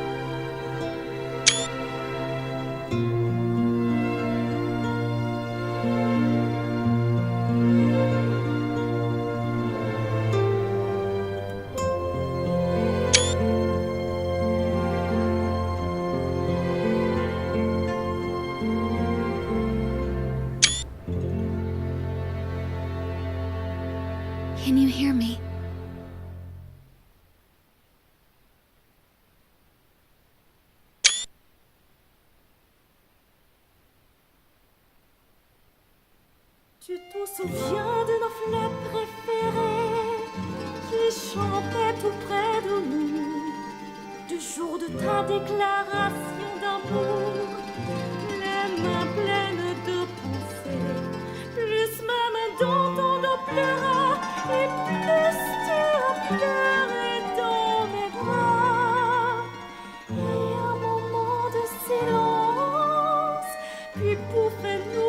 Can you hear me? Tu te souviens de nos fleurs préférées qui chantaient tout près de nous, du jour de ta déclaration d'amour, les mains pleines de pensées, plus même dont on en pleura, et plus tu as pleuré dans mes bras. Et un moment de silence, qui pouvait nous